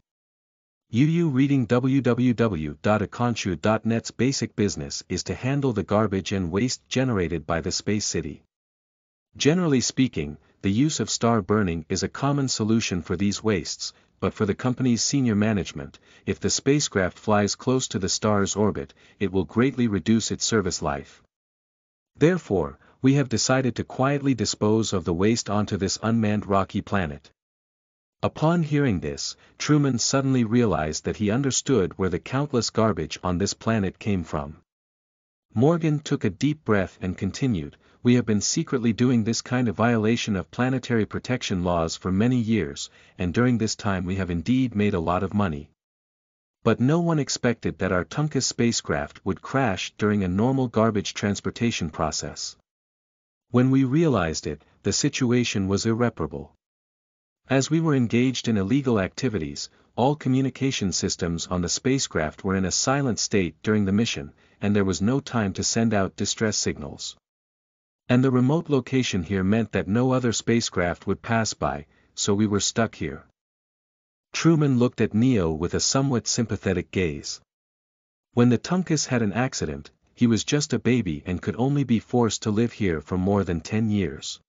UU reading www.aconshu.net's basic business is to handle the garbage and waste generated by the space city. Generally speaking, the use of star burning is a common solution for these wastes, but for the company's senior management, if the spacecraft flies close to the star's orbit, it will greatly reduce its service life. Therefore, we have decided to quietly dispose of the waste onto this unmanned rocky planet. Upon hearing this, Truman suddenly realized that he understood where the countless garbage on this planet came from. Morgan took a deep breath and continued, "We have been secretly doing this kind of violation of planetary protection laws for many years, and during this time we have indeed made a lot of money. But no one expected that our Tungagus spacecraft would crash during a normal garbage transportation process. When we realized it, the situation was irreparable. As we were engaged in illegal activities, all communication systems on the spacecraft were in a silent state during the mission, and there was no time to send out distress signals. And the remote location here meant that no other spacecraft would pass by, so we were stuck here." Truman looked at Neo with a somewhat sympathetic gaze. When the Tungagus had an accident, he was just a baby and could only be forced to live here for more than 10 years.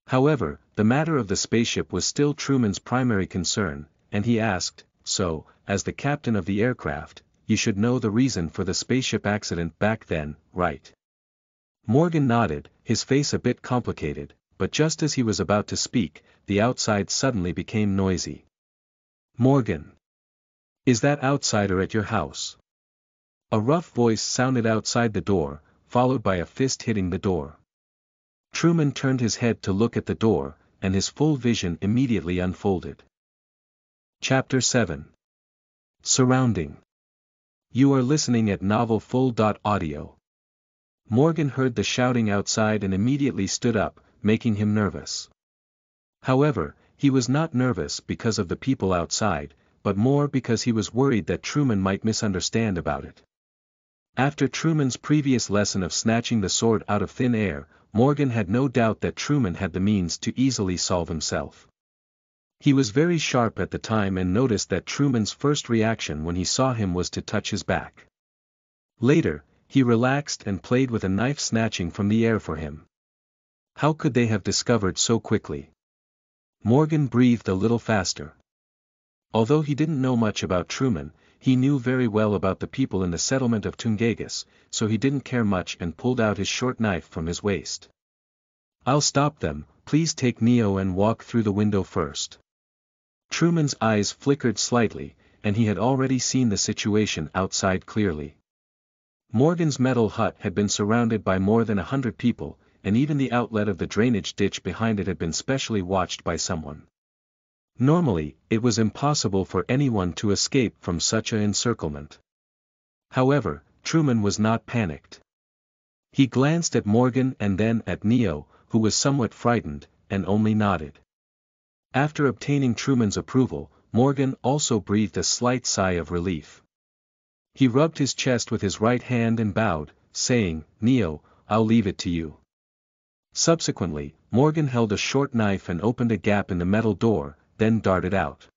However, the matter of the spaceship was still Truman's primary concern, and he asked, "So, as the captain of the aircraft, you should know the reason for the spaceship accident back then, right?" Morgan nodded, his face a bit complicated, but just as he was about to speak, the outside suddenly became noisy. "Morgan! Is that outsider at your house?" A rough voice sounded outside the door, followed by a fist hitting the door. Truman turned his head to look at the door, and his full vision immediately unfolded. Chapter 7. Surrounding. You are listening at novelfull.audio. Morgan heard the shouting outside and immediately stood up, making him nervous. However, he was not nervous because of the people outside, but more because he was worried that Truman might misunderstand about it. After Truman's previous lesson of snatching the sword out of thin air, Morgan had no doubt that Truman had the means to easily solve himself. He was very sharp at the time and noticed that Truman's first reaction when he saw him was to touch his back. Later, he relaxed and played with a knife snatching from the air for him. How could they have discovered so quickly? Morgan breathed a little faster. Although he didn't know much about Truman, he knew very well about the people in the settlement of Tungagus, so he didn't care much and pulled out his short knife from his waist. "I'll stop them, please take Neo and walk through the window first." Truman's eyes flickered slightly, and he had already seen the situation outside clearly. Morgan's metal hut had been surrounded by more than 100 people, and even the outlet of the drainage ditch behind it had been specially watched by someone. Normally, it was impossible for anyone to escape from such an encirclement. However, Truman was not panicked. He glanced at Morgan and then at Neo, who was somewhat frightened, and only nodded. After obtaining Truman's approval, Morgan also breathed a slight sigh of relief. He rubbed his chest with his right hand and bowed, saying, "Neo, I'll leave it to you." Subsequently, Morgan held a short knife and opened a gap in the metal door, then darted out.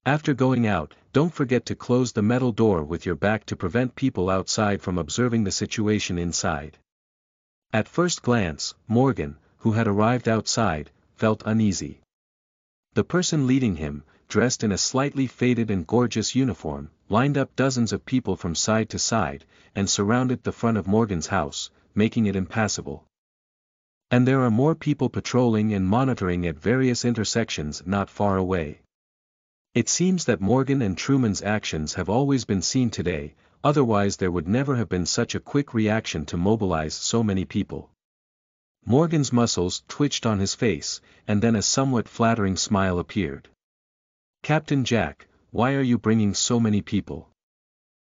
After going out, don't forget to close the metal door with your back to prevent people outside from observing the situation inside. At first glance, Morgan, who had arrived outside, felt uneasy. The person leading him, dressed in a slightly faded and gorgeous uniform, lined up dozens of people from side to side, and surrounded the front of Morgan's house, making it impassable. And there are more people patrolling and monitoring at various intersections not far away. It seems that Morgan and Truman's actions have always been seen today, otherwise there would never have been such a quick reaction to mobilize so many people. Morgan's muscles twitched on his face, and then a somewhat flattering smile appeared. "Captain Jack, why are you bringing so many people?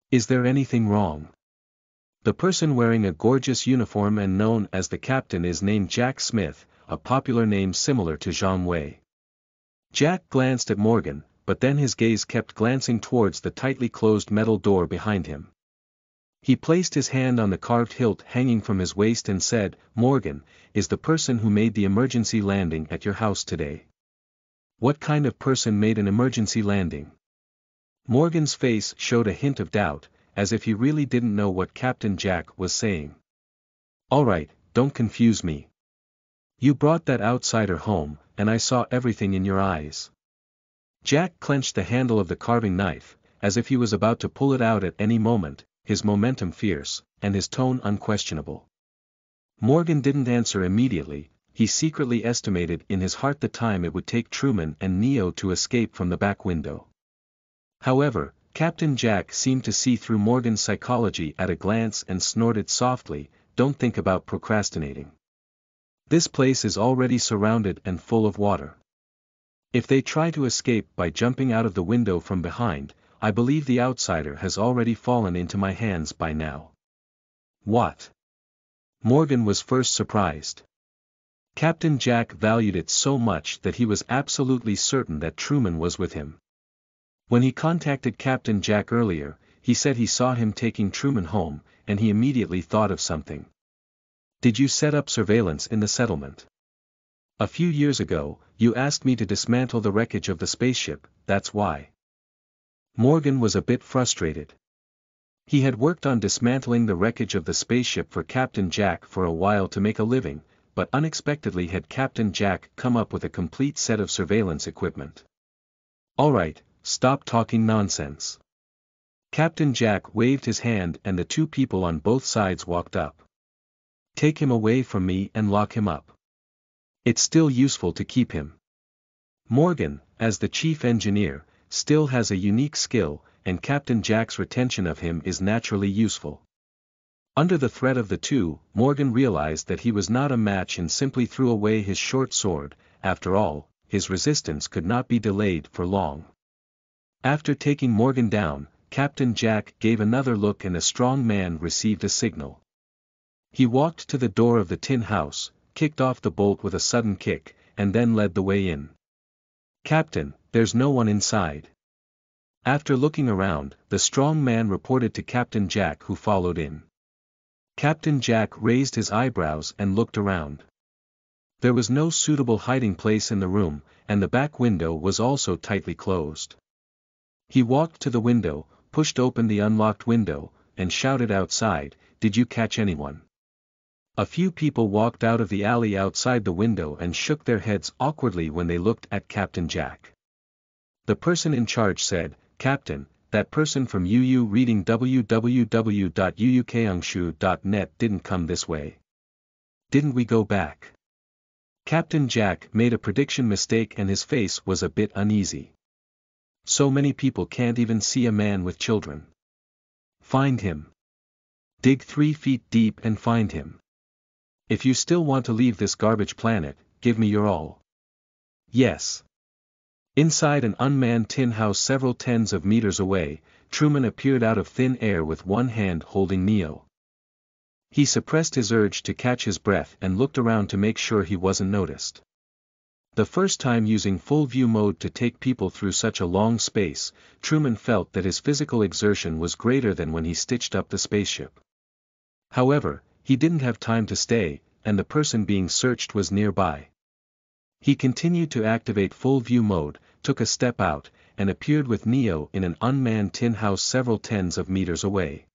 Is there anything wrong?" The person wearing a gorgeous uniform and known as the captain is named Jack Smith, a popular name similar to Zhang Wei. Jack glanced at Morgan, but then his gaze kept glancing towards the tightly closed metal door behind him. He placed his hand on the carved hilt hanging from his waist and said, "Morgan, is the person who made the emergency landing at your house today?" "What kind of person made an emergency landing?" Morgan's face showed a hint of doubt, as if he really didn't know what Captain Jack was saying. All right, don't confuse me. You brought that outsider home, and I saw everything in your eyes. Jack clenched the handle of the carving knife, as if he was about to pull it out at any moment, his momentum fierce, and his tone unquestionable. Morgan didn't answer immediately. He secretly estimated in his heart the time it would take Truman and Neo to escape from the back window. However, Captain Jack seemed to see through Morgan's psychology at a glance and snorted softly, "Don't think about procrastinating. This place is already surrounded and full of water. If they try to escape by jumping out of the window from behind, I believe the outsider has already fallen into my hands by now." What? Morgan was first surprised. Captain Jack valued it so much that he was absolutely certain that Truman was with him. When he contacted Captain Jack earlier, he said he saw him taking Truman home, and he immediately thought of something. "Did you set up surveillance in the settlement? A few years ago, you asked me to dismantle the wreckage of the spaceship, that's why." Morgan was a bit frustrated. He had worked on dismantling the wreckage of the spaceship for Captain Jack for a while to make a living, but unexpectedly had Captain Jack come up with a complete set of surveillance equipment. "All right, stop talking nonsense." Captain Jack waved his hand and the two people on both sides walked up. "Take him away from me and lock him up. It's still useful to keep him. Morgan, as the chief engineer, still has a unique skill, and Captain Jack's retention of him is naturally useful." Under the threat of the two, Morgan realized that he was not a match and simply threw away his short sword. After all, his resistance could not be delayed for long. After taking Morgan down, Captain Jack gave another look and a strong man received a signal. He walked to the door of the tin house, kicked off the bolt with a sudden kick, and then led the way in. "Captain, there's no one inside." After looking around, the strong man reported to Captain Jack, who followed in. Captain Jack raised his eyebrows and looked around. There was no suitable hiding place in the room, and the back window was also tightly closed. He walked to the window, pushed open the unlocked window, and shouted outside, "Did you catch anyone?" A few people walked out of the alley outside the window and shook their heads awkwardly when they looked at Captain Jack. The person in charge said, "Captain, that person from UU reading www.uukangshu.net didn't come this way. Didn't we go back?" Captain Jack made a prediction mistake and his face was a bit uneasy. "So many people can't even see a man with children. Find him. Dig 3 feet deep and find him. If you still want to leave this garbage planet, give me your all." "Yes." Inside an unmanned tin house several tens of meters away, Truman appeared out of thin air with one hand holding Neo. He suppressed his urge to catch his breath and looked around to make sure he wasn't noticed. The first time using full view mode to take people through such a long space, Truman felt that his physical exertion was greater than when he stitched up the spaceship. However, he didn't have time to stay, and the person being searched was nearby. He continued to activate full view mode, took a step out, and appeared with Neo in an unmanned tin house several tens of meters away.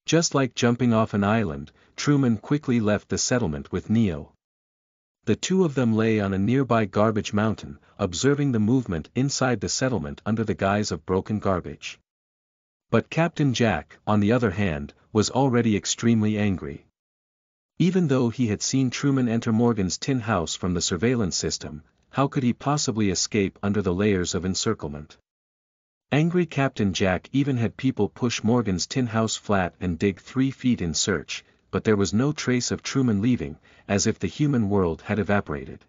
Just like jumping off an island, Truman quickly left the settlement with Neo. The two of them lay on a nearby garbage mountain, observing the movement inside the settlement under the guise of broken garbage. But Captain Jack, on the other hand, was already extremely angry. Even though he had seen Truman enter Morgan's tin house from the surveillance system, how could he possibly escape under the layers of encirclement? Angry Captain Jack even had people push Morgan's tin house flat and dig 3 feet in search, but there was no trace of Truman leaving, as if the human world had evaporated.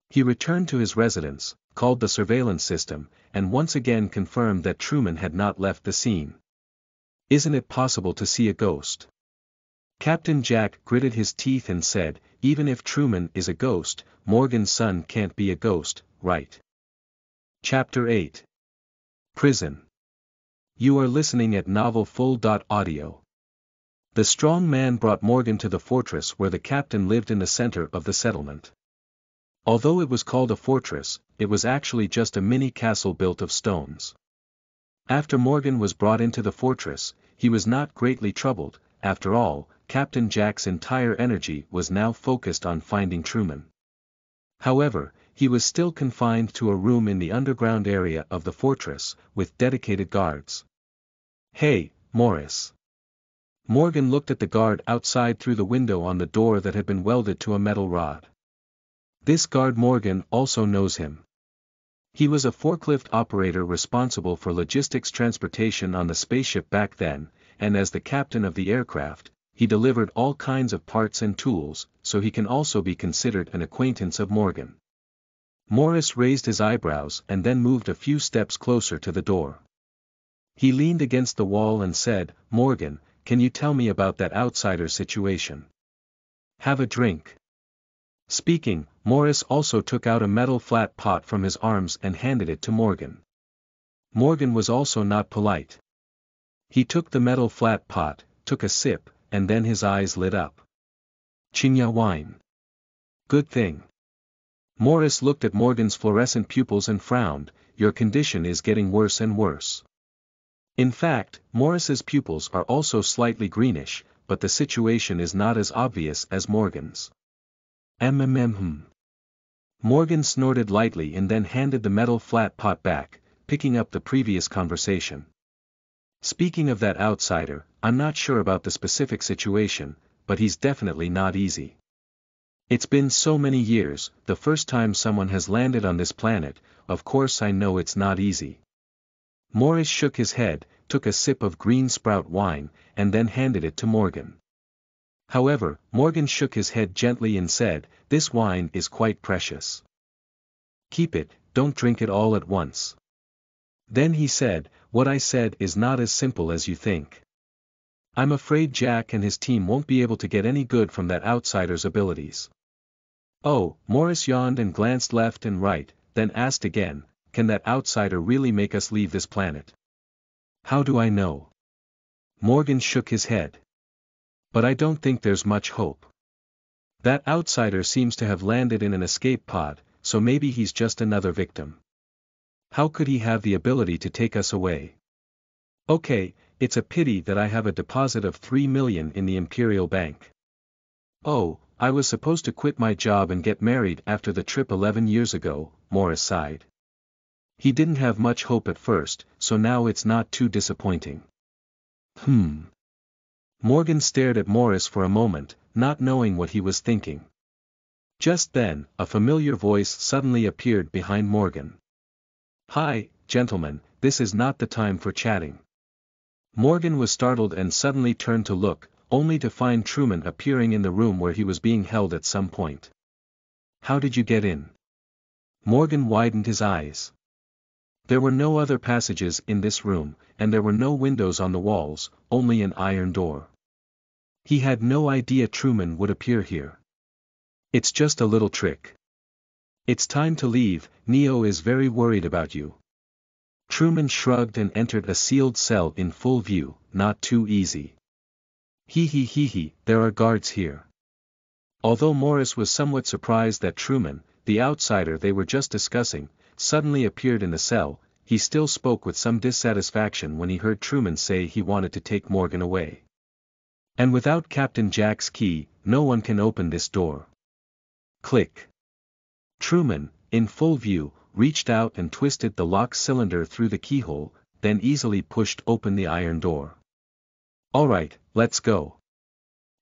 He returned to his residence, called the surveillance system, and once again confirmed that Truman had not left the scene. "Isn't it possible to see a ghost?" Captain Jack gritted his teeth and said, "Even if Truman is a ghost, Morgan's son can't be a ghost, right?" Chapter 8. Prison. You are listening at novelfull.audio. The strong man brought Morgan to the fortress where the captain lived in the center of the settlement. Although it was called a fortress, it was actually just a mini castle built of stones. After Morgan was brought into the fortress, he was not greatly troubled. After all, Captain Jack's entire energy was now focused on finding Truman. However, he was still confined to a room in the underground area of the fortress, with dedicated guards. "Hey, Morris." Morgan looked at the guard outside through the window on the door that had been welded to a metal rod. This guard Morgan also knows him. He was a forklift operator responsible for logistics transportation on the spaceship back then, and as the captain of the aircraft, he delivered all kinds of parts and tools, so he can also be considered an acquaintance of Morgan. Morris raised his eyebrows and then moved a few steps closer to the door. He leaned against the wall and said, "Morgan, can you tell me about that outsider situation? Have a drink." Speaking, Morris also took out a metal flat pot from his arms and handed it to Morgan. Morgan was also not polite. He took the metal flat pot, took a sip, and then his eyes lit up. "Chinya wine. Good thing." Morris looked at Morgan's fluorescent pupils and frowned. "Your condition is getting worse and worse." In fact, Morris's pupils are also slightly greenish, but the situation is not as obvious as Morgan's. Morgan snorted lightly and then handed the metal flat pot back, picking up the previous conversation. "Speaking of that outsider, I'm not sure about the specific situation, but he's definitely not easy. It's been so many years, the first time someone has landed on this planet, of course I know it's not easy." Morris shook his head, took a sip of green sprout wine, and then handed it to Morgan. However, Morgan shook his head gently and said, "This wine is quite precious. Keep it, don't drink it all at once." Then he said, "What I said is not as simple as you think. I'm afraid Jack and his team won't be able to get any good from that outsider's abilities." "Oh," Morris yawned and glanced left and right, then asked again, "Can that outsider really make us leave this planet?" "How do I know?" Morgan shook his head. "But I don't think there's much hope. That outsider seems to have landed in an escape pod, so maybe he's just another victim. How could he have the ability to take us away? Okay, it's a pity that I have a deposit of 3 million in the Imperial Bank. Oh, I was supposed to quit my job and get married after the trip 11 years ago," Morris sighed. He didn't have much hope at first, so now it's not too disappointing. Morgan stared at Morris for a moment, not knowing what he was thinking. Just then, a familiar voice suddenly appeared behind Morgan. "Hi, gentlemen, this is not the time for chatting." Morgan was startled and suddenly turned to look, only to find Truman appearing in the room where he was being held at some point. "How did you get in?" Morgan widened his eyes. There were no other passages in this room, and there were no windows on the walls, only an iron door. He had no idea Truman would appear here. "It's just a little trick. It's time to leave, Neo is very worried about you." Truman shrugged and entered a sealed cell in full view. "Not too easy. He, there are guards here." Although Morris was somewhat surprised that Truman, the outsider they were just discussing, suddenly appeared in the cell, he still spoke with some dissatisfaction when he heard Truman say he wanted to take Morgan away. "And without Captain Jack's key, no one can open this door." Click. Truman, in full view, reached out and twisted the lock cylinder through the keyhole, then easily pushed open the iron door. "All right, let's go."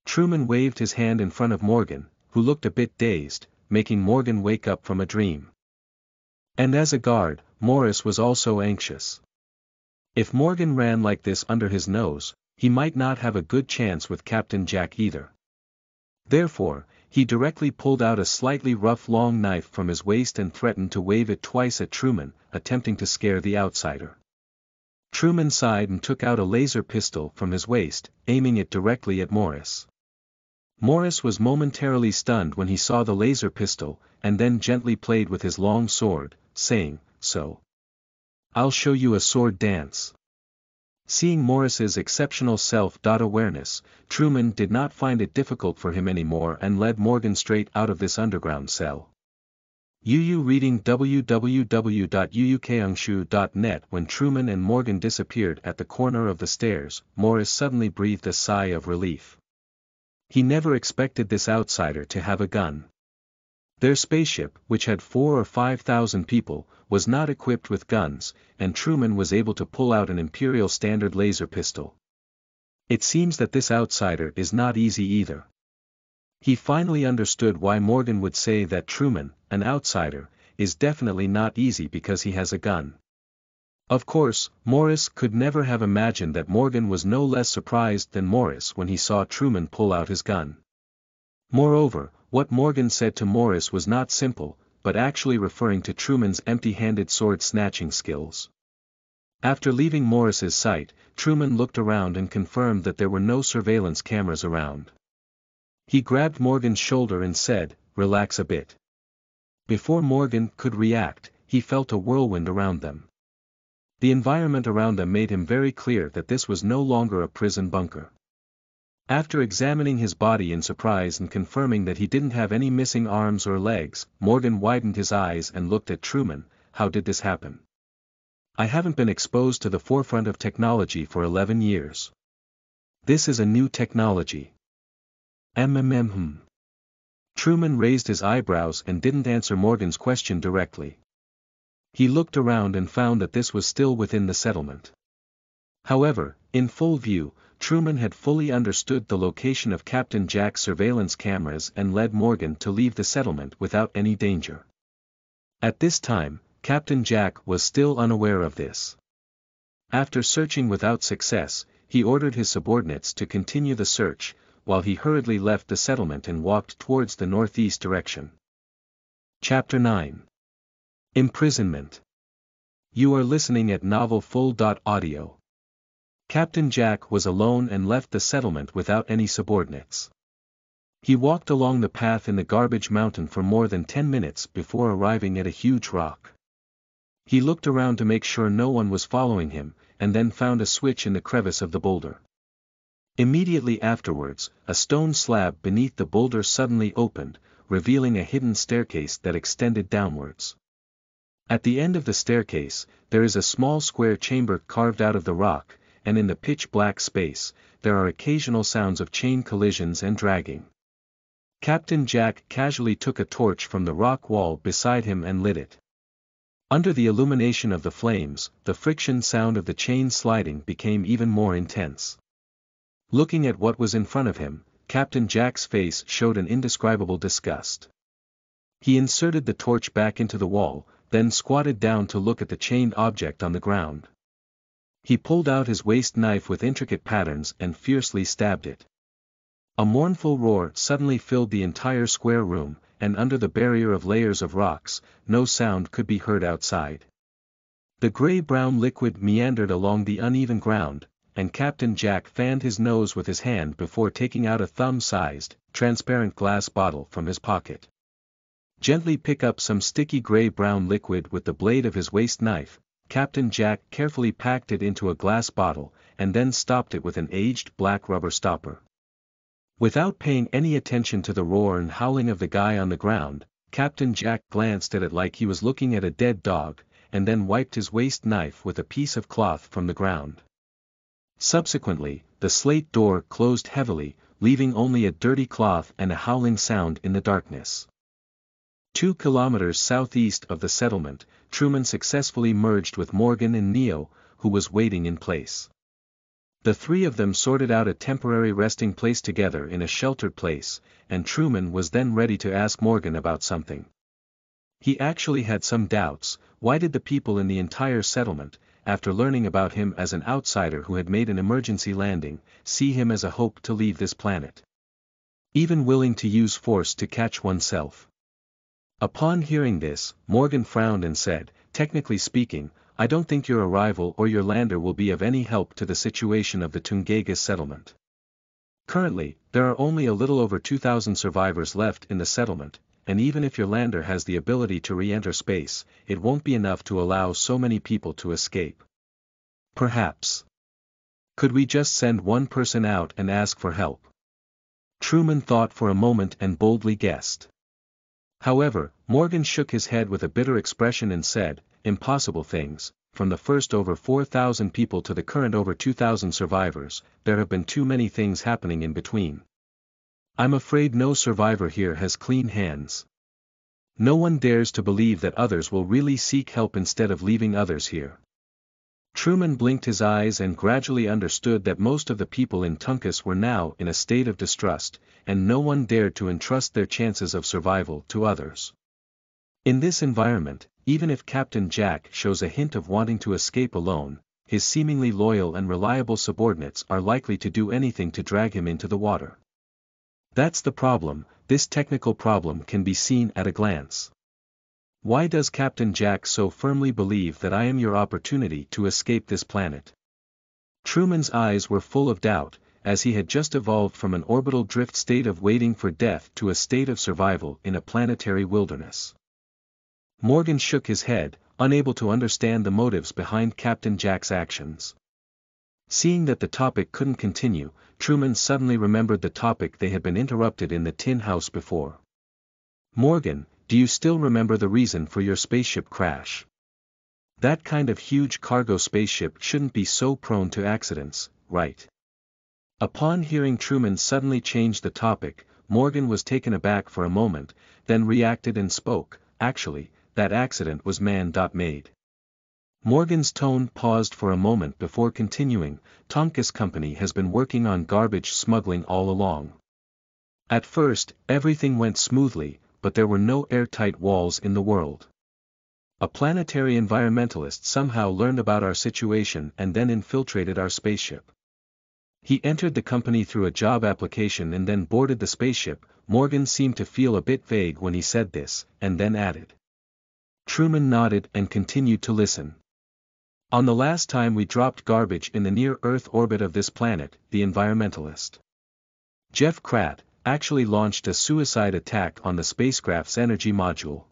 Truman waved his hand in front of Morgan, who looked a bit dazed, making Morgan wake up from a dream. And as a guard, Morris was also anxious. If Morgan ran like this under his nose, he might not have a good chance with Captain Jack either. Therefore, he directly pulled out a slightly rough long knife from his waist and threatened to wave it twice at Truman, attempting to scare the outsider. Truman sighed and took out a laser pistol from his waist, aiming it directly at Morris. Morris was momentarily stunned when he saw the laser pistol, and then gently played with his long sword, saying, "So. I'll show you a sword dance." Seeing Morris's exceptional self-awareness, Truman did not find it difficult for him anymore and led Morgan straight out of this underground cell. UU reading www.uukangshu.net. When Truman and Morgan disappeared at the corner of the stairs, Morris suddenly breathed a sigh of relief. He never expected this outsider to have a gun. Their spaceship, which had 4,000 or 5,000 people, was not equipped with guns, and Truman was able to pull out an Imperial Standard laser pistol. It seems that this outsider is not easy either. He finally understood why Morgan would say that Truman, an outsider, is definitely not easy because he has a gun. Of course, Morris could never have imagined that Morgan was no less surprised than Morris when he saw Truman pull out his gun. Moreover, what Morgan said to Morris was not simple, but actually referring to Truman's empty-handed sword-snatching skills. After leaving Morris's sight, Truman looked around and confirmed that there were no surveillance cameras around. He grabbed Morgan's shoulder and said, "Relax a bit." Before Morgan could react, he felt a whirlwind around them. The environment around them made him very clear that this was no longer a prison bunker. After examining his body in surprise and confirming that he didn't have any missing arms or legs, Morgan widened his eyes and looked at Truman. "How did this happen? I haven't been exposed to the forefront of technology for 11 years. This is a new technology." Truman raised his eyebrows and didn't answer Morgan's question directly. He looked around and found that this was still within the settlement. However, in full view, Truman had fully understood the location of Captain Jack's surveillance cameras and led Morgan to leave the settlement without any danger. At this time, Captain Jack was still unaware of this. After searching without success, he ordered his subordinates to continue the search, while he hurriedly left the settlement and walked towards the northeast direction. Chapter 9. Imprisonment. You are listening at novelfull.audio. Captain Jack was alone and left the settlement without any subordinates. He walked along the path in the garbage mountain for more than 10 minutes before arriving at a huge rock. He looked around to make sure no one was following him, and then found a switch in the crevice of the boulder. Immediately afterwards, a stone slab beneath the boulder suddenly opened, revealing a hidden staircase that extended downwards. At the end of the staircase, there is a small square chamber carved out of the rock, and in the pitch-black space, there are occasional sounds of chain collisions and dragging. Captain Jack casually took a torch from the rock wall beside him and lit it. Under the illumination of the flames, the friction sound of the chain sliding became even more intense. Looking at what was in front of him, Captain Jack's face showed an indescribable disgust. He inserted the torch back into the wall, then squatted down to look at the chained object on the ground. He pulled out his waist knife with intricate patterns and fiercely stabbed it. A mournful roar suddenly filled the entire square room, and under the barrier of layers of rocks, no sound could be heard outside. The gray-brown liquid meandered along the uneven ground, and Captain Jack fanned his nose with his hand before taking out a thumb-sized, transparent glass bottle from his pocket. Gently pick up some sticky gray-brown liquid with the blade of his waist knife. Captain Jack carefully packed it into a glass bottle, and then stopped it with an aged black rubber stopper. Without paying any attention to the roar and howling of the guy on the ground, Captain Jack glanced at it like he was looking at a dead dog, and then wiped his waist knife with a piece of cloth from the ground. Subsequently, the slate door closed heavily, leaving only a dirty cloth and a howling sound in the darkness. 2 kilometers southeast of the settlement, Truman successfully merged with Morgan and Neo, who was waiting in place. The three of them sorted out a temporary resting place together in a sheltered place, and Truman was then ready to ask Morgan about something. He actually had some doubts. Why did the people in the entire settlement, after learning about him as an outsider who had made an emergency landing, see him as a hope to leave this planet? Even willing to use force to catch oneself. Upon hearing this, Morgan frowned and said, "Technically speaking, I don't think your arrival or your lander will be of any help to the situation of the Tungagus settlement. Currently, there are only a little over 2,000 survivors left in the settlement, and even if your lander has the ability to re-enter space, it won't be enough to allow so many people to escape. Perhaps. Could we just send one person out and ask for help?" Truman thought for a moment and boldly guessed. However, Morgan shook his head with a bitter expression and said, "Impossible things, from the first over 4,000 people to the current over 2,000 survivors, there have been too many things happening in between. I'm afraid no survivor here has clean hands. No one dares to believe that others will really seek help instead of leaving others here." Truman blinked his eyes and gradually understood that most of the people in Tungus were now in a state of distrust, and no one dared to entrust their chances of survival to others. In this environment, even if Captain Jack shows a hint of wanting to escape alone, his seemingly loyal and reliable subordinates are likely to do anything to drag him into the water. That's the problem. This technical problem can be seen at a glance. Why does Captain Jack so firmly believe that I am your opportunity to escape this planet? Truman's eyes were full of doubt, as he had just evolved from an orbital drift state of waiting for death to a state of survival in a planetary wilderness. Morgan shook his head, unable to understand the motives behind Captain Jack's actions. Seeing that the topic couldn't continue, Truman suddenly remembered the topic they had been interrupted in the tin house before. "Morgan, do you still remember the reason for your spaceship crash? That kind of huge cargo spaceship shouldn't be so prone to accidents, right?" Upon hearing Truman suddenly change the topic, Morgan was taken aback for a moment, then reacted and spoke, "Actually, that accident was man-made." Morgan's tone paused for a moment before continuing, "Tungus Company has been working on garbage smuggling all along. At first, everything went smoothly, but there were no airtight walls in the world. A planetary environmentalist somehow learned about our situation and then infiltrated our spaceship. He entered the company through a job application and then boarded the spaceship." Morgan seemed to feel a bit vague when he said this, and then added. Truman nodded and continued to listen. "On the last time we dropped garbage in the near-Earth orbit of this planet, the environmentalist Jeff Kratt actually launched a suicide attack on the spacecraft's energy module.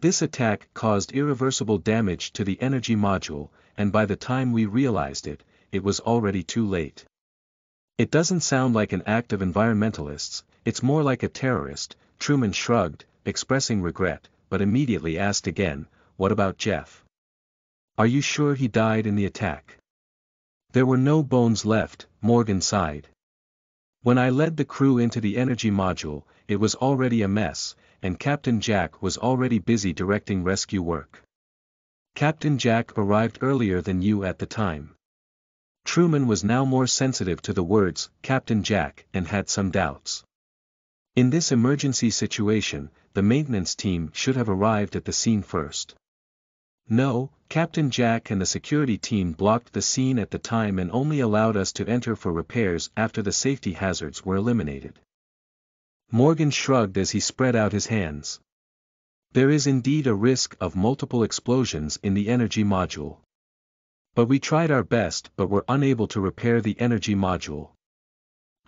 This attack caused irreversible damage to the energy module, and by the time we realized it, it was already too late. It doesn't sound like an act of environmentalists, it's more like a terrorist." Truman shrugged, expressing regret, but immediately asked again, "What about Jeff? Are you sure he died in the attack?" "There were no bones left," Morgan sighed. "When I led the crew into the energy module, it was already a mess, and Captain Jack was already busy directing rescue work. Captain Jack arrived earlier than you at the time." Truman was now more sensitive to the words, Captain Jack, and had some doubts. In this emergency situation, the maintenance team should have arrived at the scene first. "No, Captain Jack and the security team blocked the scene at the time and only allowed us to enter for repairs after the safety hazards were eliminated." Morgan shrugged as he spread out his hands. "There is indeed a risk of multiple explosions in the energy module. But we tried our best but were unable to repair the energy module.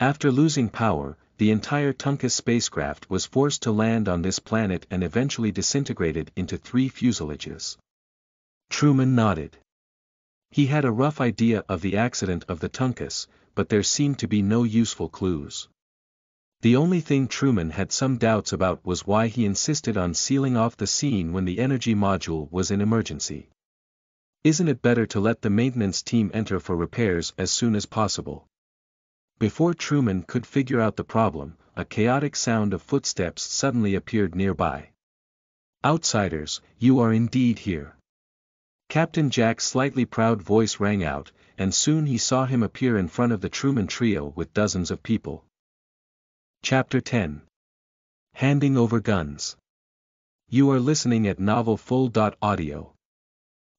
After losing power, the entire Tungus spacecraft was forced to land on this planet and eventually disintegrated into 3 fuselages." Truman nodded. He had a rough idea of the accident of the Tungus, but there seemed to be no useful clues. The only thing Truman had some doubts about was why he insisted on sealing off the scene when the energy module was in emergency. Isn't it better to let the maintenance team enter for repairs as soon as possible? Before Truman could figure out the problem, a chaotic sound of footsteps suddenly appeared nearby. "Outsiders, you are indeed here." Captain Jack's slightly proud voice rang out, and soon he saw him appear in front of the Truman trio with dozens of people. Chapter 10. Handing Over Guns. You are listening at novelfull.audio.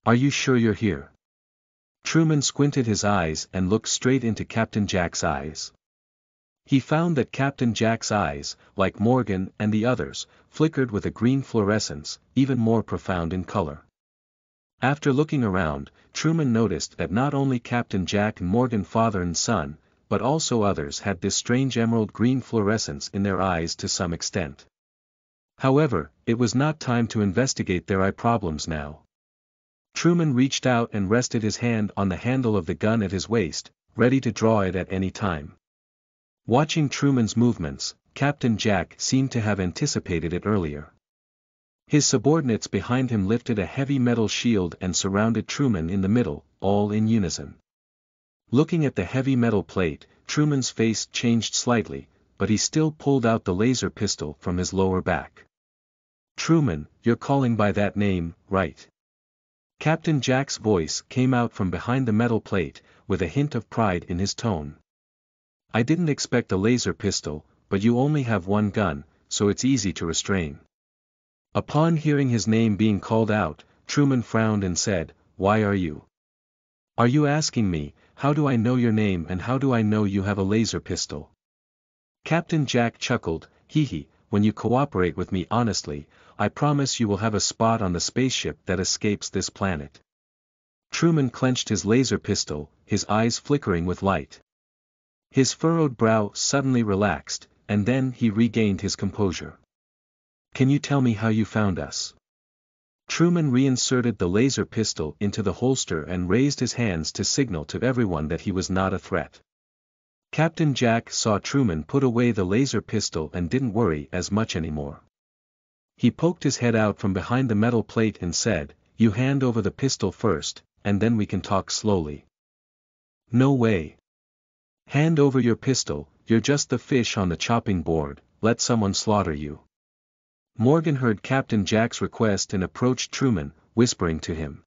Are you sure you're here? Truman squinted his eyes and looked straight into Captain Jack's eyes. He found that Captain Jack's eyes, like Morgan and the others, flickered with a green fluorescence, even more profound in color. After looking around, Truman noticed that not only Captain Jack and Morgan father and son, but also others had this strange emerald green fluorescence in their eyes to some extent. However, it was not time to investigate their eye problems now. Truman reached out and rested his hand on the handle of the gun at his waist, ready to draw it at any time. Watching Truman's movements, Captain Jack seemed to have anticipated it earlier. His subordinates behind him lifted a heavy metal shield and surrounded Truman in the middle, all in unison. Looking at the heavy metal plate, Truman's face changed slightly, but he still pulled out the laser pistol from his lower back. "Truman, you're calling by that name, right?" Captain Jack's voice came out from behind the metal plate, with a hint of pride in his tone. "I didn't expect a laser pistol, but you only have one gun, so it's easy to restrain." Upon hearing his name being called out, Truman frowned and said, "Why are you? Are you asking me, how do I know your name and how do I know you have a laser pistol?" Captain Jack chuckled, "Hee, when you cooperate with me honestly, I promise you will have a spot on the spaceship that escapes this planet." Truman clenched his laser pistol, his eyes flickering with light. His furrowed brow suddenly relaxed, and then he regained his composure. "Can you tell me how you found us?" Truman reinserted the laser pistol into the holster and raised his hands to signal to everyone that he was not a threat. Captain Jack saw Truman put away the laser pistol and didn't worry as much anymore. He poked his head out from behind the metal plate and said, "You hand over the pistol first, and then we can talk slowly." "No way. Hand over your pistol, you're just the fish on the chopping board, let someone slaughter you." Morgan heard Captain Jack's request and approached Truman, whispering to him.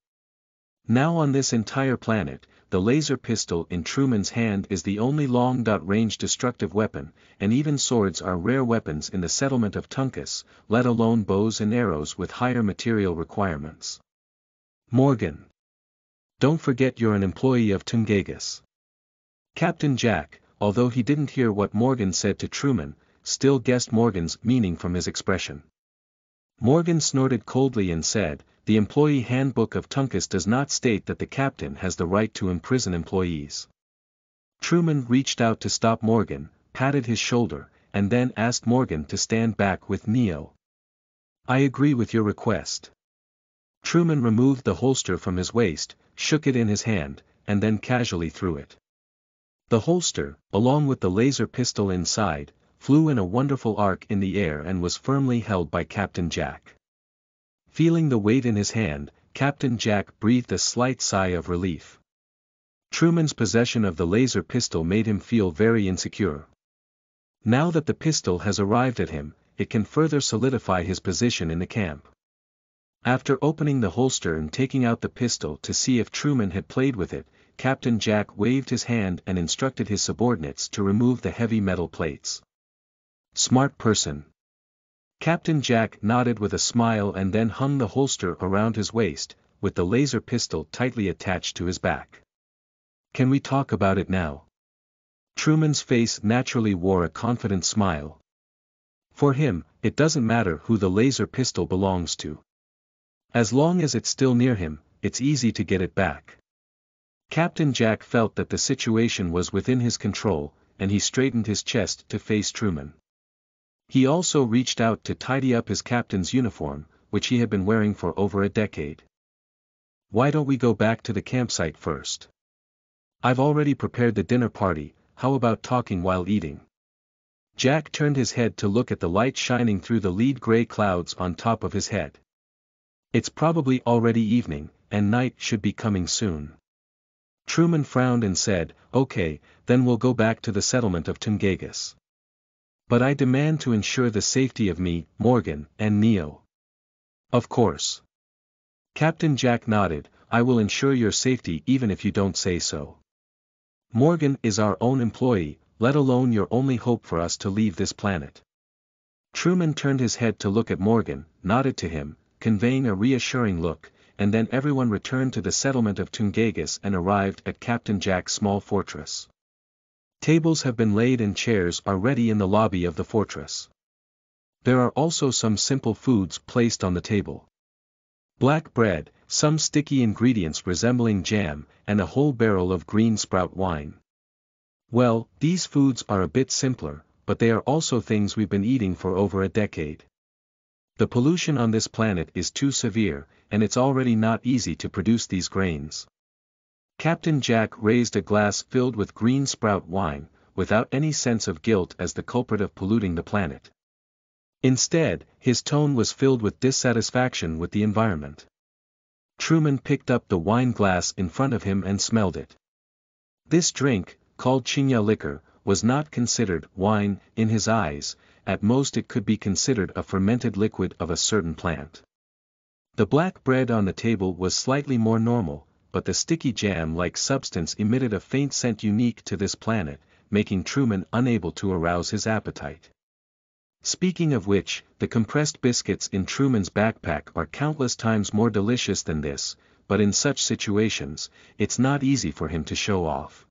Now on this entire planet, the laser pistol in Truman's hand is the only long-range destructive weapon, and even swords are rare weapons in the settlement of Tungagus, let alone bows and arrows with higher material requirements. "Morgan. Don't forget you're an employee of Tungagus." Captain Jack, although he didn't hear what Morgan said to Truman, still guessed Morgan's meaning from his expression. Morgan snorted coldly and said, "The employee handbook of Tungagus does not state that the captain has the right to imprison employees." Truman reached out to stop Morgan, patted his shoulder, and then asked Morgan to stand back with Neo. "I agree with your request." Truman removed the holster from his waist, shook it in his hand, and then casually threw it. The holster, along with the laser pistol inside, flew in a wonderful arc in the air and was firmly held by Captain Jack. Feeling the weight in his hand, Captain Jack breathed a slight sigh of relief. Truman's possession of the laser pistol made him feel very insecure. Now that the pistol has arrived at him, it can further solidify his position in the camp. After opening the holster and taking out the pistol to see if Truman had played with it, Captain Jack waved his hand and instructed his subordinates to remove the heavy metal plates. "Smart person." Captain Jack nodded with a smile and then hung the holster around his waist, with the laser pistol tightly attached to his back. "Can we talk about it now?" Truman's face naturally wore a confident smile. For him, it doesn't matter who the laser pistol belongs to. As long as it's still near him, it's easy to get it back. Captain Jack felt that the situation was within his control, and he straightened his chest to face Truman. He also reached out to tidy up his captain's uniform, which he had been wearing for over a decade. "Why don't we go back to the campsite first? I've already prepared the dinner party, how about talking while eating?" Jack turned his head to look at the light shining through the lead gray clouds on top of his head. It's probably already evening, and night should be coming soon. Truman frowned and said, "Okay, then we'll go back to the settlement of Tungagus. But I demand to ensure the safety of me, Morgan, and Neo." "Of course." Captain Jack nodded, "I will ensure your safety even if you don't say so. Morgan is our own employee, let alone your only hope for us to leave this planet." Truman turned his head to look at Morgan, nodded to him, conveying a reassuring look, and then everyone returned to the settlement of Tungagus and arrived at Captain Jack's small fortress. Tables have been laid and chairs are ready in the lobby of the fortress. There are also some simple foods placed on the table. Black bread, some sticky ingredients resembling jam, and a whole barrel of green sprout wine. Well, these foods are a bit simpler, but they are also things we've been eating for over a decade. The pollution on this planet is too severe, and it's already not easy to produce these grains. Captain Jack raised a glass filled with green sprout wine, without any sense of guilt as the culprit of polluting the planet. Instead, his tone was filled with dissatisfaction with the environment. Truman picked up the wine glass in front of him and smelled it. This drink, called chinya liquor, was not considered wine in his eyes. At most it could be considered a fermented liquid of a certain plant. The black bread on the table was slightly more normal, but the sticky jam-like substance emitted a faint scent unique to this planet, making Truman unable to arouse his appetite. Speaking of which, the compressed biscuits in Truman's backpack are countless times more delicious than this, but in such situations, it's not easy for him to show off.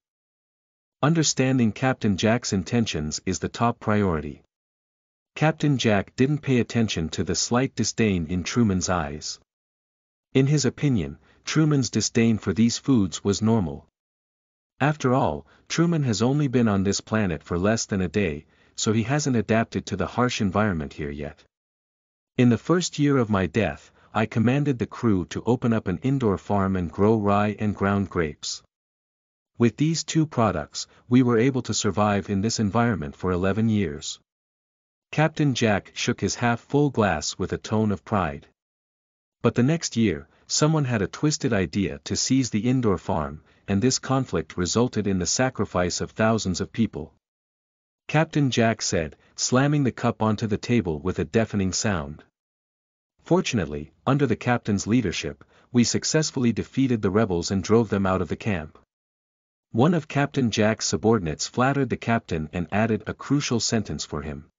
Understanding Captain Jack's intentions is the top priority. Captain Jack didn't pay attention to the slight disdain in Truman's eyes. In his opinion, Truman's disdain for these foods was normal. After all, Truman has only been on this planet for less than a day, so he hasn't adapted to the harsh environment here yet. In the first year of my death, I commanded the crew to open up an indoor farm and grow rye and ground grapes. With these two products, we were able to survive in this environment for 11 years. Captain Jack shook his half-full glass with a tone of pride. But the next year, someone had a twisted idea to seize the indoor farm, and this conflict resulted in the sacrifice of thousands of people. Captain Jack said, slamming the cup onto the table with a deafening sound. Fortunately, under the captain's leadership, we successfully defeated the rebels and drove them out of the camp. One of Captain Jack's subordinates flattered the captain and added a crucial sentence for him.